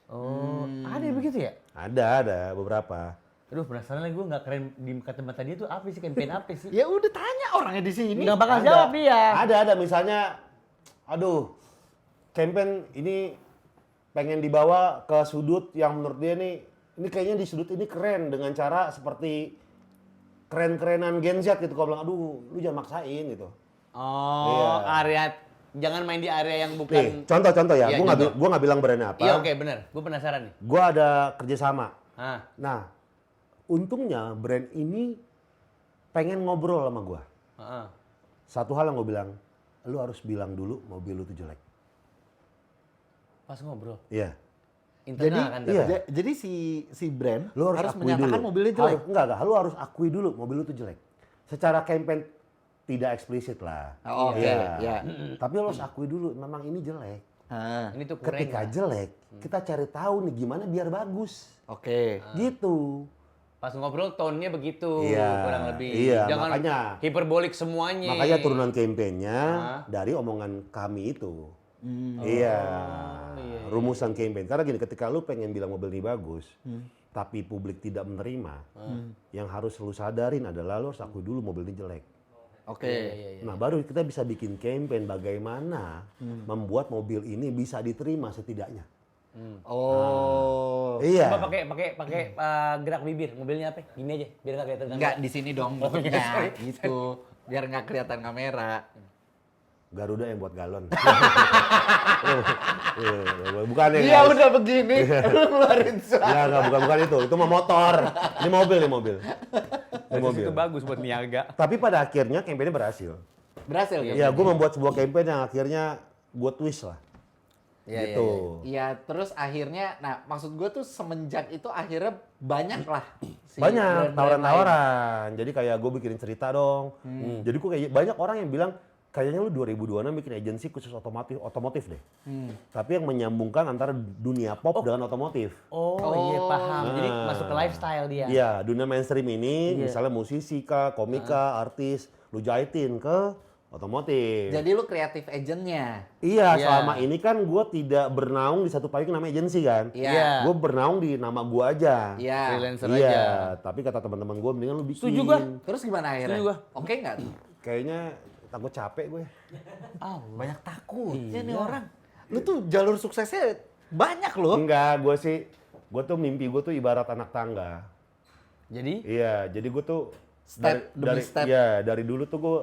Oh, ada yang begitu ya? Ada beberapa. Aduh penasaran lagi gue nggak keren di kacamata dia tuh apa sih, campaign apa sih? Ya udah tanya orangnya di sini. Nggak bakal Ada. jawab dia. Ada misalnya campaign ini pengen dibawa ke sudut yang menurut dia nih, ini kayaknya di sudut ini keren dengan cara seperti keren-kerenan Gen Z gitu. Kau bilang, aduh, lu jangan maksain gitu. Oh, Iya. area jangan main di area yang Nih, bukan. contoh ya, Iya, gua nggak bilang brandnya apa. Iya oke bener, gue penasaran nih. Gua ada kerjasama. Ah, Nah, untungnya brand ini pengen ngobrol sama gua. ah. Satu hal yang gue bilang, lu harus bilang dulu mobil lu tuh jelek. Pas ngobrol. Iya. Jadi, Internal kan. iya. jadi si brand Lu harus akui menyatakan dulu. mobilnya jelek. Enggak, lu harus akui dulu mobil lu tuh jelek. Secara campaign tidak eksplisit lah. Oh, oke, ya. Tapi lu harus akui dulu memang ini jelek. Ah, Ini tuh kurang. Ketika jelek, kita cari tahu nih gimana biar bagus. oke. Gitu. Pas ngobrol tone-nya begitu Iya, kurang lebih. iya, Jangan makanya. hiperbolik semuanya. Makanya turunan campaignnya dari omongan kami itu. Iya. Rumusan campaign. Karena gini, ketika lu pengen bilang mobil ini bagus, tapi publik tidak menerima, yang harus lu sadarin adalah lu harus akui dulu mobil ini jelek. Oke. Iya. Nah, baru kita bisa bikin campaign bagaimana membuat mobil ini bisa diterima setidaknya. Oh. Iya. Coba pakai gerak bibir. Mobilnya apa? Gini aja, biar nggak kelihatan. Enggak di sini dong Oh, iya, bentuknya sorry. gitu. Biar nggak kelihatan kamera. Garuda yang buat galon. Bukan ya. Iya guys. udah begini, lu ngeluarin suara. Enggak, bukan itu. Itu mah motor. Ini mobil. Basis itu bagus buat niaga. Tapi pada akhirnya campaign-nya berhasil. Berhasil ya? Iya, gue membuat sebuah campaign yang akhirnya gue twist lah. Iya, Gitu. Iya, terus akhirnya, nah maksud gue tuh semenjak itu akhirnya banyak lah. Banyak brand-brand lain. tawaran-tawaran. Jadi kayak gue bikinin cerita dong. Jadi gue kayak banyak orang yang bilang kayaknya lu 2026 bikin agensi khusus otomotif deh. Tapi yang menyambungkan antara dunia pop dengan otomotif. Oh, iya paham. Jadi masuk ke lifestyle dia. Iya, dunia mainstream ini Iya. misalnya musisi kah, komika, artis, lu jahitin ke otomotif. Jadi lu kreatif agentnya. Iya, Iya. selama ini kan gue tidak bernaung di satu payung namanya agensi kan. Iya. Gue bernaung di nama gue aja. Iya. Freelancer Iya, aja. tapi kata teman-teman gue mendingan lu bikin. Setuju gua. Terus gimana akhirnya? Setuju gua. Oke nggak tuh? Kayaknya takut capek gue. Banyak takut. Iya. nih orang. Lu tuh jalur suksesnya banyak loh. Enggak, gue tuh mimpi gue tuh ibarat anak tangga. Jadi Iya, jadi gue tuh Step demi step. Iya, dari dulu tuh gue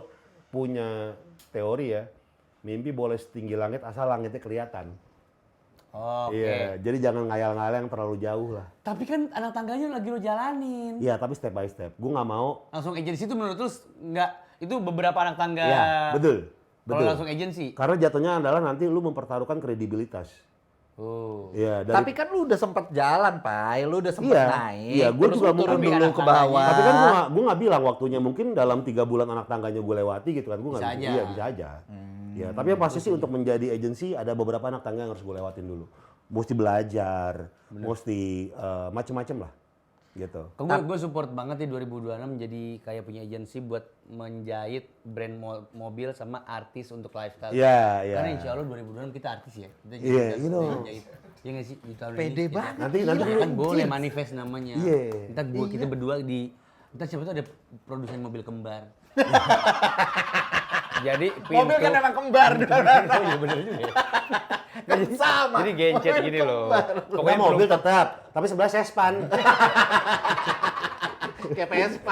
punya teori ya. Mimpi boleh setinggi langit asal langitnya kelihatan. oke. Iya, jadi jangan ngayal-ngayal yang terlalu jauh lah. Tapi kan anak tangganya lagi lo jalanin. Iya, tapi step by step. Gue nggak mau. Langsung agensi itu menurut lu nggak, itu beberapa anak tangga. Iya, betul. Kalau Betul. langsung agensi. Karena jatuhnya adalah nanti lu mempertaruhkan kredibilitas. Oh. Iya, Tapi kan lu udah sempet jalan, Pai. Lu udah sempet Iya, naik. iya, gua terus juga lu turun mungkin dulu anak ke tangganya. bawah. tapi kan gue nggak bilang waktunya, mungkin dalam 3 bulan anak tangganya gue lewati gitu kan. Gue nggak Bisa aja. Iya, bisa aja. Ya, tapi yang pasti sih untuk menjadi agensi ada beberapa anak tangga yang harus gue lewatin dulu. Mesti belajar, mesti macem-macem lah. Gitu. Gue support banget ya 2026 jadi kayak punya agensi buat menjahit brand mobil sama artis untuk lifestyle. Iya, iya. Karena insya Allah 2026 kita artis ya. Kita Iya, bisa you know. menjahit. Iya nggak sih di tahun Pede ini. kita- banget. Nanti Kan boleh manifest namanya. Iya. Kita berdua ntar siapa tuh ada produsen mobil kembar. Jadi Mobil kan emang kembar. Oh iya bener juga ya. Kan sama. Jadi gencet Mobil gini loh. kembar. Pokoknya mobil tetap, tapi sebelah sespan. Kayak Vespa.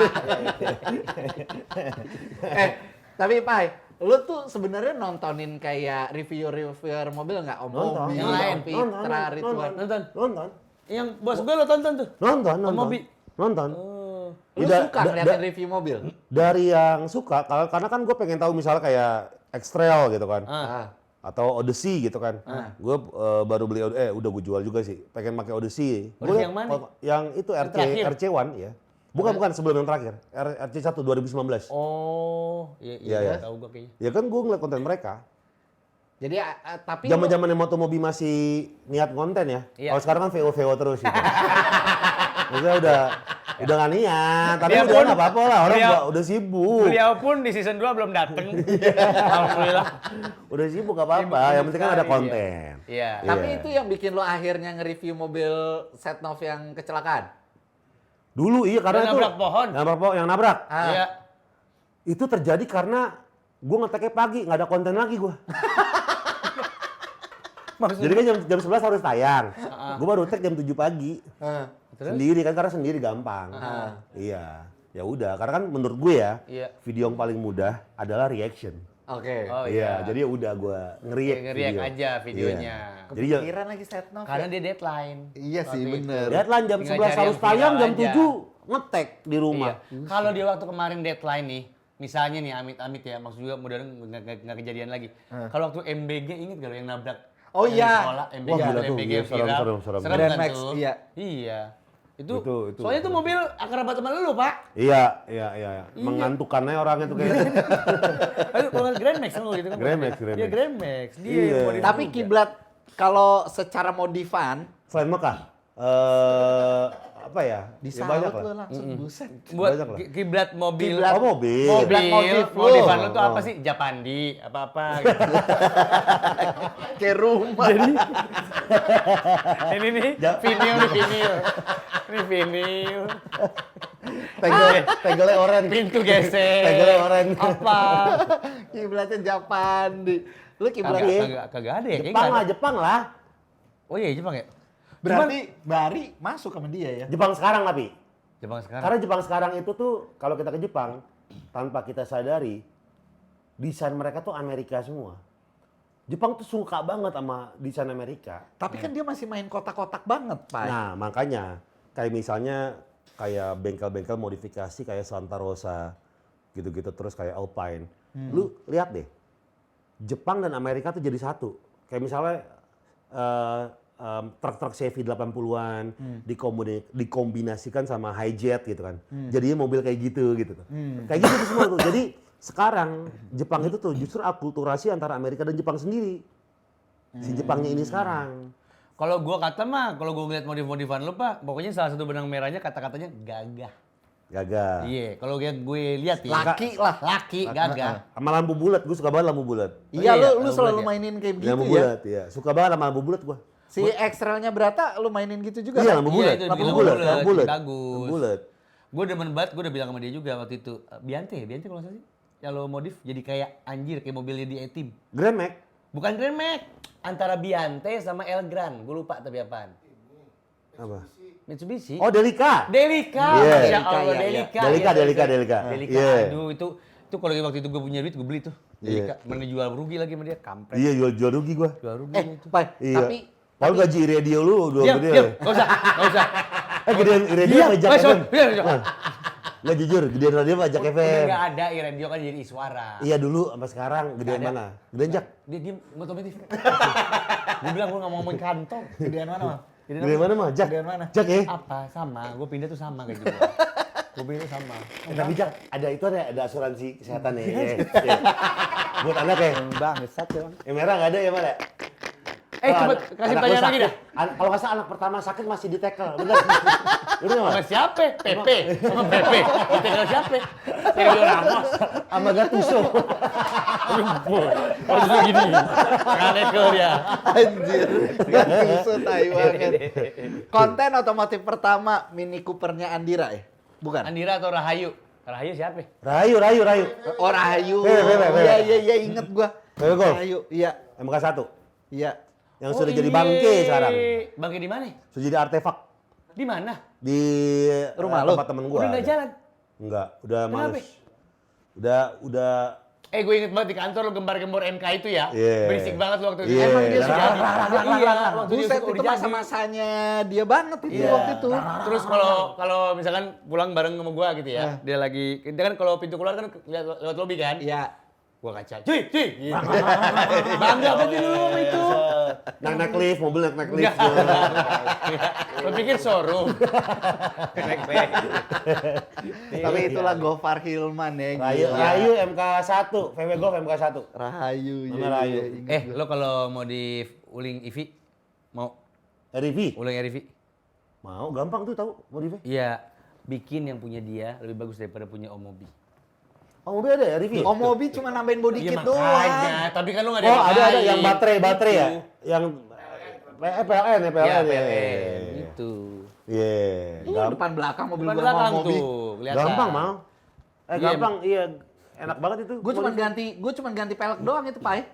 Tapi Pai, lu tuh sebenarnya nontonin kayak reviewer mobil nggak? Om Nonton. Mobi, Yang lain. Om Pitra, Ridwan. Nonton. Nonton. Yang bos gue lo tonton tuh. Nonton. Mobi. Nonton. Oh. Lu Da- suka da- ngeliatin da- review mobil? Dari yang suka, karena kan gue pengen tahu misalnya kayak X-Trail gitu kan. Ah. Atau Odyssey gitu kan. Gue baru beli, udah gue jual juga sih. Pengen pakai Odyssey. Odyssey yang mana? Yang itu terakhir? RC1 ya. Bukan sebelum yang terakhir. RC1 2019. Oh, iya Iya, iya. tahu gue kayaknya. Ya kan gue ngeliat konten mereka. Jadi tapi lu- Zaman-zamannya Motomobi masih niat konten ya. Iya. Kalau sekarang kan VO terus gitu. Maksudnya udah nggak niat, tapi Dia udah pun- nggak apa-apa lah, orang beliau- udah sibuk. Beliau pun di season 2 belum dateng. Alhamdulillah. Udah sibuk gak apa-apa, Sibuk yang penting kan ada sekali, konten. Iya. Tapi Iya. itu yang bikin lo akhirnya nge-review mobil Setnov yang kecelakaan. Dulu iya karena Yang itu nabrak pohon. yang nabrak. Ah. Iya. Itu terjadi karena gue ngeteknya pagi, nggak ada konten lagi gue. Maksudnya Jadi kan jam 11 harus tayang. Gue baru tek jam 7 pagi. Terus? Sendiri kan, karena sendiri gampang. Iya. Ya udah, karena kan menurut gue ya, Iya. video yang paling mudah adalah reaction. Oke. Oh Iya, iya. jadi ya udah gue ngeriak Nge-react video. aja videonya. Iya. Jadi ya, Kepikiran lagi Setnov. Karena dia deadline. Iya sih, Waktu itu. bener. deadline jam Tinggal 11 cari harus yang tayang, viral jam aja. 7 ngetek di rumah. Iya. Kalau dia waktu kemarin deadline nih, misalnya nih amit-amit ya, maksud juga mudah-mudahan nggak kejadian lagi. Kalau waktu MBG inget gak lo yang nabrak? Oh yang iya. di sekolah, MBG, Wah, gila tuh, MBG iya, viral. serem. Serem kan Max, tuh? iya. Iya. Itu, Itu. soalnya itu mobil kerabat teman lu, Pak. Iya. Mengantukannya orangnya tuh kayaknya. Aduh, kalau nggak Grand Max kan lo gitu kan? Grand Max. Iya, Grand Max. Dia Iya. yang modif Tapi juga. kiblat kalau secara modifan Selain Mekah, apa ya? Ya disalut banyak lo lah. langsung buset. buat banyak lah. kiblat mobil. Kiblat. Oh, mobil. Kiblat modif lu. modifan lu tuh Oh. apa sih? Japandi, apa-apa gitu. Kayak rumah. Ini nih, vinil nih, vinil. Ini vinil. Tegelnya oren. Pintu gesek. Tegelnya oren. Apa? Kiblatnya Japandi. Lu kiblat Kagak ada ya? Kayaknya Jepang nggak lah, ada. Jepang lah. Oh iya, Jepang ya? berarti Bari masuk sama dia ya. Jepang sekarang tapi. Jepang sekarang. Karena Jepang sekarang itu tuh kalau kita ke Jepang tanpa kita sadari desain mereka tuh Amerika semua. Jepang tuh suka banget sama desain Amerika. Tapi kan dia masih main kotak-kotak banget, Pak. Nah, makanya kayak misalnya kayak bengkel-bengkel modifikasi kayak Santa Rosa gitu-gitu, terus kayak Alpine. Lu lihat deh, Jepang dan Amerika tuh jadi satu. Kayak misalnya truk-truk Chevy 80-an dikombinasikan sama Hi-Jet gitu kan. Jadinya mobil kayak gitu tuh. Kayak gitu tuh semua tuh. Jadi sekarang Jepang itu tuh justru akulturasi antara Amerika dan Jepang sendiri. Si Jepangnya ini sekarang. Kalau gua kata mah, kalau gua ngeliat modif-modifan lu Pak, pokoknya salah satu benang merahnya kata-katanya gagah. Gagah. Iya, kalau gue lihat ya. Laki lah. Laki, gagah. Sama lampu bulat, gue suka banget lampu bulat. Iya, iya, lu lampu selalu bulat ya? mainin kayak begitu Lampu ya. bulat, iya. Suka banget sama lampu bulat gua. Si ekstralnya Berata lu mainin gitu juga Iya, kan? lampu Iya, bulat. itu Lampu dibilang bulat, bulat, lampu bulat. bagus. Lampu bulat. Gue demen banget, gue udah bilang sama dia juga waktu itu. Biante kalau nggak salah sih. Kalau modif jadi kayak anjir, kayak mobilnya di E-Team. Grand Max. Bukan Grand Max, antara Biante sama Elgrand. Gue lupa tapi apaan. Apa? Mitsubishi. Oh, Delica. Delica, Iya. Masya Allah, Iya, iya. Delica. Delica, Iya, Delica, iya. Delica. Delica, Iya. aduh itu kalau waktu itu gue punya duit gue beli tuh. Delica, mana jual rugi lagi sama dia, kampret. Iya, jual rugi gua. Jual rugi itu. Pai, Iya. tapi Paul gaji radio lu udah Diam, gede. diam, nggak usah. Gedean radio Diam, apa Jak Mas, FM? diam. Nggak jujur, gedean radio apa Jak Udah FM? nggak ada, radio kan jadi Iswara. Iya dulu sampai sekarang gedean Nggak ada. mana? Gedean Jak. Dia diem, otomotif. Gue bilang gue nggak mau ngomongin kantong. gedean mana, Mal? Gedean mana mah? Jak. Gedean mana? Jak ya. Apa? Sama, gue pindah tuh sama kayak gitu. Gue pindah sama. Tapi Jak, ada asuransi kesehatan ya. Iya. Buat anak ya. Bangsat ya, Bang. Yang merah nggak ada ya, Mal ya? Coba kasih pertanyaan lagi dah. Kalau nggak salah anak pertama sakit masih di tackle, bener? Bener nggak? Sama siapa? Pepe. Sama Pepe. Ditinggal siapa? Sergio Ramos. Sama Gattuso. Harus gini. Kanekel dia. Anjir. Gak bisa tai banget. Konten otomotif pertama Mini Cooper-nya Andira ya? Bukan? Andira atau Rahayu? Rahayu siapa? Rayu. Oh, Rahayu. Bebe. Iya, inget gua. Bebe Golf. Rahayu, iya. MK1 Iya. yang sudah jadi bangke sekarang. Bangke di mana? Sudah jadi artefak Di mana? di Rumah lu? tempat temen gua. Udah nggak ada. jalan. Enggak, udah Kenapa? males. Udah Gue inget banget di kantor lo gembar-gembor MK itu ya. Iya. Berisik banget lo waktu itu. Iya. Emang dia Rar, sudah rar, jadi. rar, Iya, waktu dia Buset, udah itu jadi. masa-masanya dia banget itu Iya. waktu itu. Terus kalau misalkan pulang bareng sama gua gitu ya, dia lagi, dia kan kalau pintu keluar kan lewat lobi kan, Iya. gua kaca, cuy, gitu. Bangga banget dulu sama itu. naik lift, mobil naik lift. Lo pikir showroom. Naik. Tapi itulah Gofar Hilman ya. Rayu MK1, VW Golf MK1. Rahayu. Nama Rahayu. Lo kalau mau di uling EV, mau RV. uling RV? Mau, gampang tuh tahu modifnya. Iya, bikin yang punya dia lebih bagus daripada punya Om Mobi. Oh, mobil ada ya RV? Om Mobi cuma nambahin body Iya kit doang. makanya, tapi kan lo nggak ada Oh, yang ada lain. yang baterai ya. Gitu. Yang PLN ya, Iya, PLN. PLN. Gitu. Iya. Tuh, depan belakang mobil Depan gua belakang sama Mobi. tuh, kelihatan. Gampang, mau. Iya, Gampang, iya. Enak banget itu. Gue cuma ganti pelek doang itu, Pai.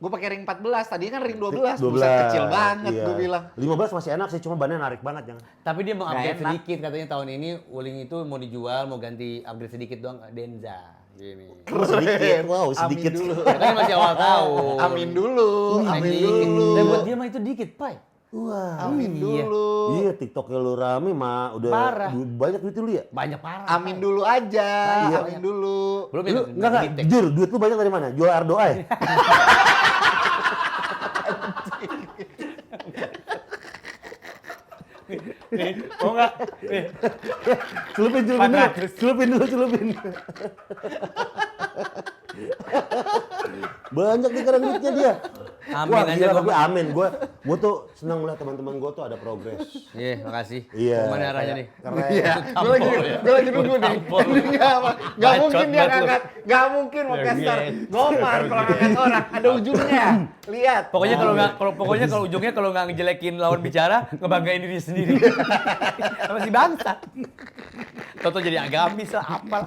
Gue pakai ring 14, tadinya kan ring 12. 12. Buset, kecil banget Iya. gue bilang. 15 masih enak sih, cuma bannya narik banget jangan. Tapi dia mau Nggak upgrade enak. sedikit, katanya tahun ini Wuling itu mau dijual, mau ganti upgrade sedikit doang, Denza. Gini. Oh, sedikit. Wow, Amin sedikit. dulu. Katanya masih awal tahun. Amin dulu. Naik Amin dikit. dulu. Dan buat dia mah itu dikit, Pai. Wah. Amin Iya. dulu. Iya, TikToknya lu rame mah udah Parah. banyak duit lu ya? Banyak parah. Amin dulu aja. Iya. Amin dulu. Belum Lu yang enggak Gitek. jujur, duit lu banyak dari mana? Jual Ardoa ya? Nih, mau nggak? Nih, Celupin dulu. 400. Celupin. Banyak nih sekarang duitnya dia. Amin Wah, aja gila, gua. tapi amin. Gua tuh senang melihat teman-teman gua tuh ada progres. Iya, makasih. Iya. Kemana arahnya nih? Keren. Iya, Tampol ya. gue lagi nunggu nih. Tampol. Nggak Bacot mungkin dia banget lu. ngangkat, nggak mungkin mau Ya, caster. iya. Gopar kalau ngangkat orang, ada ujungnya. Lihat. Pokoknya kalau ujungnya kalau nggak ngejelekin lawan bicara, ngebanggain diri sendiri. Sama si bangsa. Toto jadi agamis lah, apalah.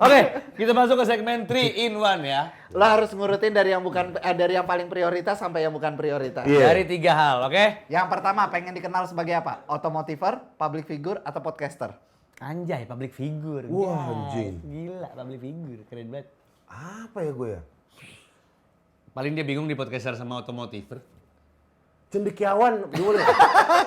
Oke, kita masuk ke segmen 3 in 1 ya. Lo harus ngurutin dari yang bukan dari yang paling prioritas sampai yang bukan prioritas. Iya. Dari 3 hal, oke? Yang pertama pengen dikenal sebagai apa? Otomotiver, public figure, atau podcaster? Anjay, public figure. Wah, Guys. anjing. Gila, public figure. Keren banget. Apa ya gue ya? Paling dia bingung di podcaster sama otomotiver. Cendekiawan boleh.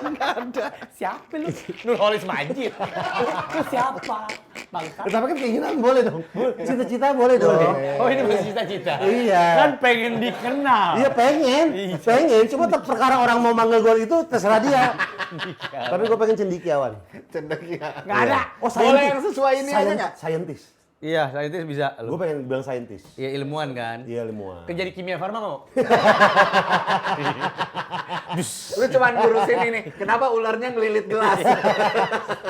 Nggak ada. Siapa lu? Nurholis Majid. Lu siapa? Bangsa. Tapi kan keinginan boleh dong. Cita-cita boleh dong. Oh ini masih cita-cita? Iya. Kan pengen dikenal. Iya pengen. Cuma perkara orang mau manggil gue itu terserah dia. Tapi gue pengen cendekiawan. Cendekia. Nggak ada. Oh, Boleh yang sesuai ini aja nggak? Scientist. Iya, saintis bisa. Gue pengen bilang scientist. Iya ilmuwan kan? Iya ilmuwan. Kerja di kimia farma mau? Lu cuman ngurusin ini. Kenapa ularnya ngelilit gelas?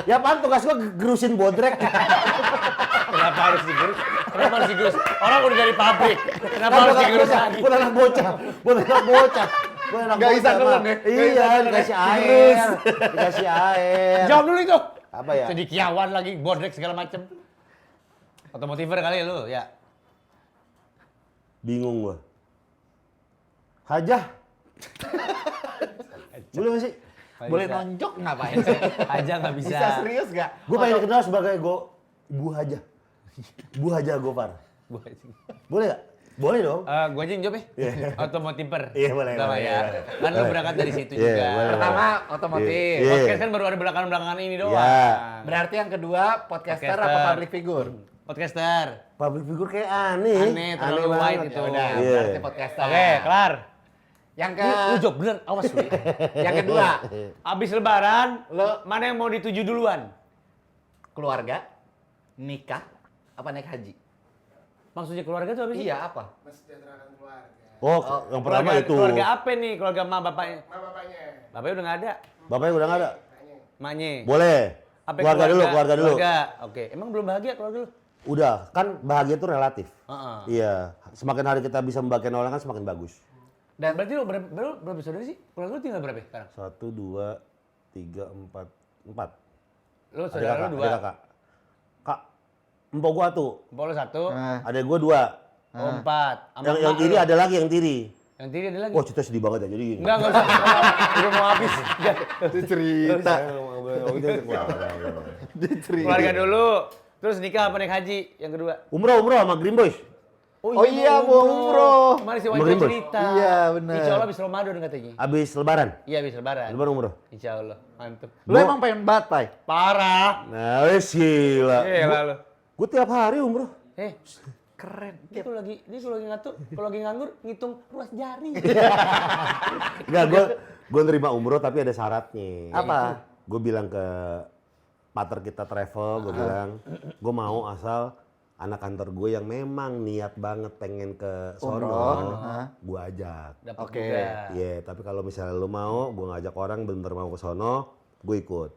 Ya apaan tugas gue gerusin bodrek. Kenapa harus digerus? Kenapa harus digerus? Orang udah dari pabrik. Kenapa harus digerus lagi? Buat anak bocah. Buat anak bocah. Buat anak Nggak bocah. bisa nelen Mak. ya? Iya, dikasih air. Dikasih air. Jawab dulu itu. Apa ya? Cendekiawan lagi, bodrek segala macem. Otomotiver kali lu, ya. Bingung gua. Hajah. Boleh nggak sih? Boleh nonjok ngapain sih? Aja nggak bisa. Bisa serius nggak? Gue pengen dikenal sebagai Bu Hajah. Bu Hajah Gopar. Boleh nggak? Boleh dong. Gua aja yang jawab ya. Otomotiver. Iya, boleh, Pertama boleh, ya. boleh. Kan lu Boleh. berangkat dari situ Iya, juga. boleh. Pertama otomotif. Iya. Podcast kan baru ada belakangan-belakangan ini doang. Iya. Berarti yang kedua podcaster apa Podcaster. public figure? Podcaster. Public figure kayak aneh. Aneh, terlalu banget. wide itu. Udah, Iya. berarti podcaster. Oke, kelar. Yang Lu jawab bener, awas lu. yang kedua, Abis lebaran, Lo- mana yang mau dituju duluan? keluarga, nikah, apa naik haji? Maksudnya keluarga tuh apa sih? Iya apa? Oh, yang pertama Keluarga, itu. keluarga apa nih? Keluarga emak bapaknya? bapaknya. Bapaknya udah nggak ada. Bapaknya udah nggak ada. Maknya. Boleh. Apa Keluarga dulu, keluarga dulu. Keluarga. Oke, emang belum bahagia keluarga lu? Udah, kan bahagia itu relatif. Heeh. Iya, semakin hari kita bisa membahagiakan orang kan semakin bagus. Dan Berarti lu berapa saudara sih? Keluarga lu tinggal berapa ya sekarang? 1, 2, 3, 4, 4. Lu Ada saudara lu kakak, 2. ada kakak. Kak, empok gua tuh, Empok lu 1, ada gua 2. oh 4. Sama Yang emak tiri lu. ada lagi yang tiri. Yang tiri ada lagi. Wah, cerita sedih banget ya. Jadi gini. Enggak usah. Udah mau habis. Enggak. itu cerita. Keluarga dulu. Terus nikah apa naik haji yang kedua? Umroh sama Green Boys. Oh iya, mau umroh. Kemarin si Sama Wanita Green Boys. cerita. Iya, benar. Insya Allah habis Ramadan katanya. Abis lebaran. Iya habis lebaran. Lebaran umroh. Insya Allah. Mantep. Lu emang pengen banget, Pai? Parah. Nah, wes gila. Gila lu. Gua tiap hari umroh. Keren. Dia kalau lagi ngatur, kalau lagi nganggur ngitung ruas jari. Enggak, gua nerima umroh tapi ada syaratnya. Apa? Gue bilang ke partner kita travel, gue bilang, gue mau asal anak kantor gue yang memang niat banget pengen ke sono, gue ajak. Dapat Oke. juga. Iya, tapi kalau misalnya lu mau, gue ngajak orang bener mau ke sono, gue ikut.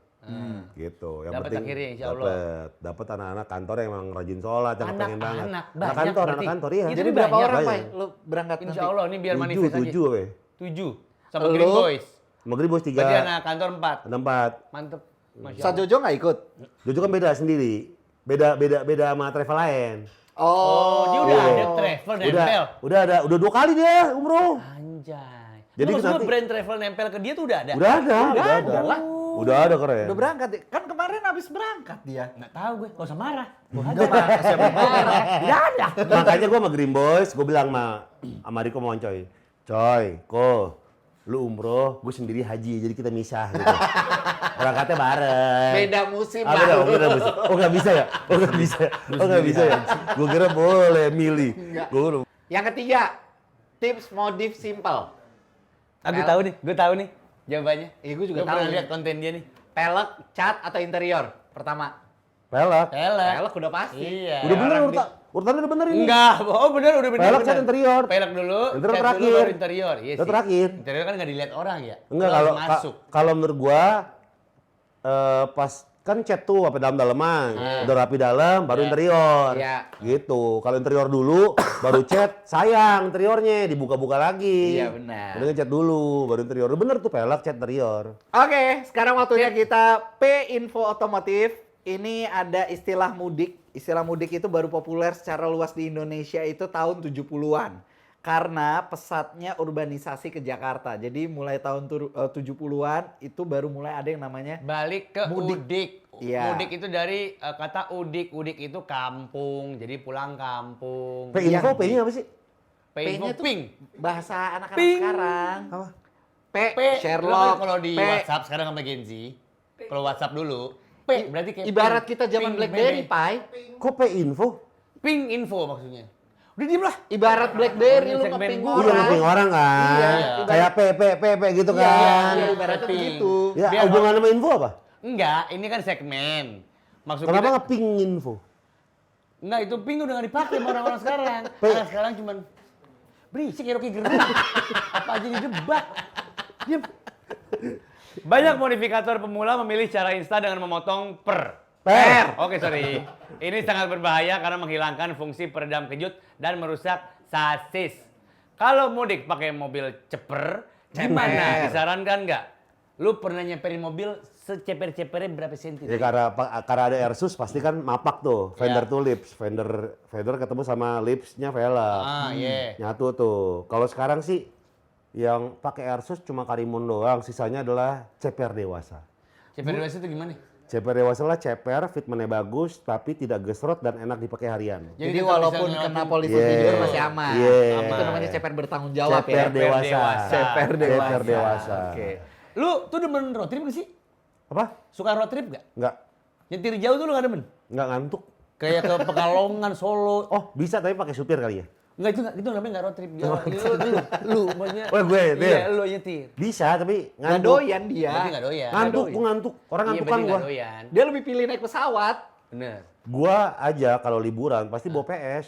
Gitu. Yang Dapet penting akhirnya, insya Allah. dapet anak-anak kantor yang emang rajin sholat, yang pengen banget. Anak Anak banyak kantor, berarti. anak kantor iya. Itu Jadi berapa banyak. orang, Banyak. Pai? Lu berangkat nanti? Insya Allah ini biar manifest aja. 7 weh. 7. Sama Lu? Green Boys. Sama Green Boys 3. Berarti anak kantor 4. Ada 4. Mantep. Masya Sa Allah. Jojo nggak ikut? Jojo kan beda sendiri. Beda sama travel lain. Oh, dia udah Iya. ada travel nempel. Udah 2 kali dia umroh. Anjay. Jadi Jadi maksud lu nanti- brand travel nempel ke dia tuh udah ada? Udah ada. lah. Udah ada keren. Udah berangkat. Kan kemarin habis berangkat dia. Nggak tahu gue, gak usah marah. Gue aja marah. Siapa yang marah? Udah ada. Makanya gue sama Green Boys, gue bilang sama Riko mau Coy, lu umroh, gue sendiri haji, jadi kita misah gitu. Berangkatnya bareng. Beda musim, Ah, beda, Pak. beda musim. Oh nggak bisa ya? Oh nggak bisa. Oh nggak bisa ya? Gue kira boleh milih. Gue Yang ketiga, tips modif simple. Gue tahu nih jawabannya. Gue juga Gua tahu. pernah lihat konten dia nih. Pelek, cat, atau interior? Pertama. pelak. Pelek udah pasti. Iya. Udah bener Orang urutannya udah bener ini. Enggak, oh bener udah bener. Pelek, bener. cat, interior. Pelek dulu, Interior cat terakhir. dulu baru interior. Iya Itu sih. terakhir. Interior kan nggak dilihat orang ya. Enggak Lu kalau harus masuk. kalau menurut gua pas kan cat tuh apa dalam-dalaman, udah rapi dalam baru Iya. interior. Iya. Gitu. Kalau interior dulu baru cat, sayang interiornya dibuka-buka lagi. Iya, benar. Udah ngecat dulu baru interior. Bener tuh pelak cat interior. Oke, sekarang waktunya kita P Info Otomotif. Ini ada istilah mudik. Istilah mudik itu baru populer secara luas di Indonesia itu tahun 70-an. Karena pesatnya urbanisasi ke Jakarta. Jadi mulai tahun 70-an itu baru mulai ada yang namanya Balik ke Mudik. udik. Iya. Mudik itu dari kata udik. Udik itu kampung, jadi pulang kampung. P info P-nya apa sih? P-nya P-nya tuh ping. bahasa anak-anak Ping. sekarang. Apa? P Sherlock, kalau di P. WhatsApp sekarang sama Gen Z. Kalau WhatsApp dulu, P berarti kayak Ibarat ping. kita zaman Ping, BlackBerry, BlackBerry. Pai. Kok P-info? Ping info maksudnya. Udah diem lah. Ibarat BlackBerry lu Segmen ngeping gua. Iya, orang. ngeping orang kan. Iya. Kayak P gitu Iya, kan. iya, ibaratnya Ping. begitu. Ya, Biar hubungan sama info apa? Enggak, ini kan segmen. Maksud Kenapa kita, ngeping info? enggak itu ping udah nggak dipakai sama orang-orang sekarang. P. Nah, sekarang cuman berisik ya Rocky Gerung. Apa aja didebat. Diam. Banyak modifikator pemula memilih cara instan dengan memotong per. Oke, sorry. Ini sangat berbahaya karena menghilangkan fungsi peredam kejut dan merusak sasis. Kalau mudik pakai mobil ceper, gimana? Disarankan nggak? Lu pernah nyeperin mobil seceper-cepernya berapa senti? Ya karena ada Airsus pasti kan mapak tuh, fender Iya. to lips, fender ketemu sama lipsnya velg. Iya. Nyatu tuh. Kalau sekarang sih yang pakai Airsus cuma karimun doang, sisanya adalah ceper dewasa. Ceper dewasa itu gimana? Ceper dewasa lah ceper, fitmentnya bagus, tapi tidak gesrot dan enak dipakai harian. Jadi tetap walaupun bisa kena ngelewatin- polisi Yeah. tidur masih aman. Yeah. Itu namanya ceper bertanggung jawab Ceper ya. dewasa. Ceper dewasa. Ceper dewasa. Oke. Lu tuh demen road trip gak sih? Apa? Suka road trip gak? Enggak, Nyetir jauh tuh lu gak demen? enggak ngantuk. Kayak ke Pekalongan, Solo. Oh, bisa tapi pakai supir kali ya? Enggak, itu namanya nggak road trip. Lu maksudnya. Oh, gue, Dir. Iya, lu nyetir. Bisa, tapi Nggak ngantuk. doyan dia. Berarti nggak doyan. Ngantuk, doyan. gue ngantuk. Orang Iya, ngantukan berarti gua. nggak doyan. Dia lebih pilih naik pesawat. Bener. Gua aja kalau liburan pasti bawa PS.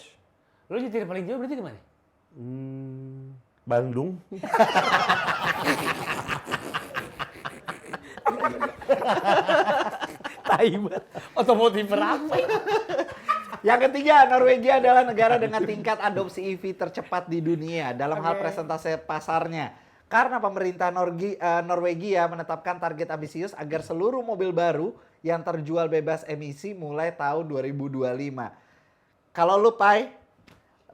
Lu nyetir paling jauh berarti kemana? Bandung. Tai banget. Otomotif apa? Yang ketiga, Norwegia adalah negara dengan tingkat adopsi EV tercepat di dunia dalam hal presentase pasarnya. Karena pemerintah Norwegia menetapkan target ambisius agar seluruh mobil baru yang terjual bebas emisi mulai tahun 2025. Kalau lu, Pai,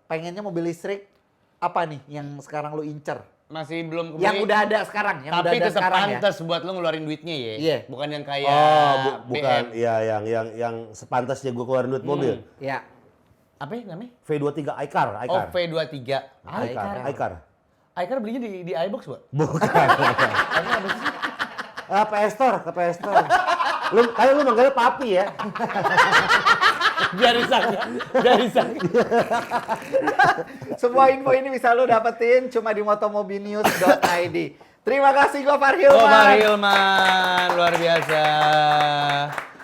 pengennya mobil listrik apa nih yang sekarang lu incer? Masih belum Yang udah ada sekarang, yang udah tapi ada tetap sekarang ya. pantas buat lu ngeluarin duitnya ya. Iya. Bukan yang kayak Oh, bukan. BM. Iya, yang sepantasnya gua keluarin duit mobil. Ya. Apa ya namanya? V23 iCar. Oh, V23. iCar. iCar belinya di iBox, Pak. Bukan. PS Store, ke PS Store. Kayak lu manggilnya papi ya. Biar disangka. Semua info ini bisa lu dapetin cuma di motomobinews.id. Terima kasih, gua Farhilman. Oh, Pak Hilman, luar biasa.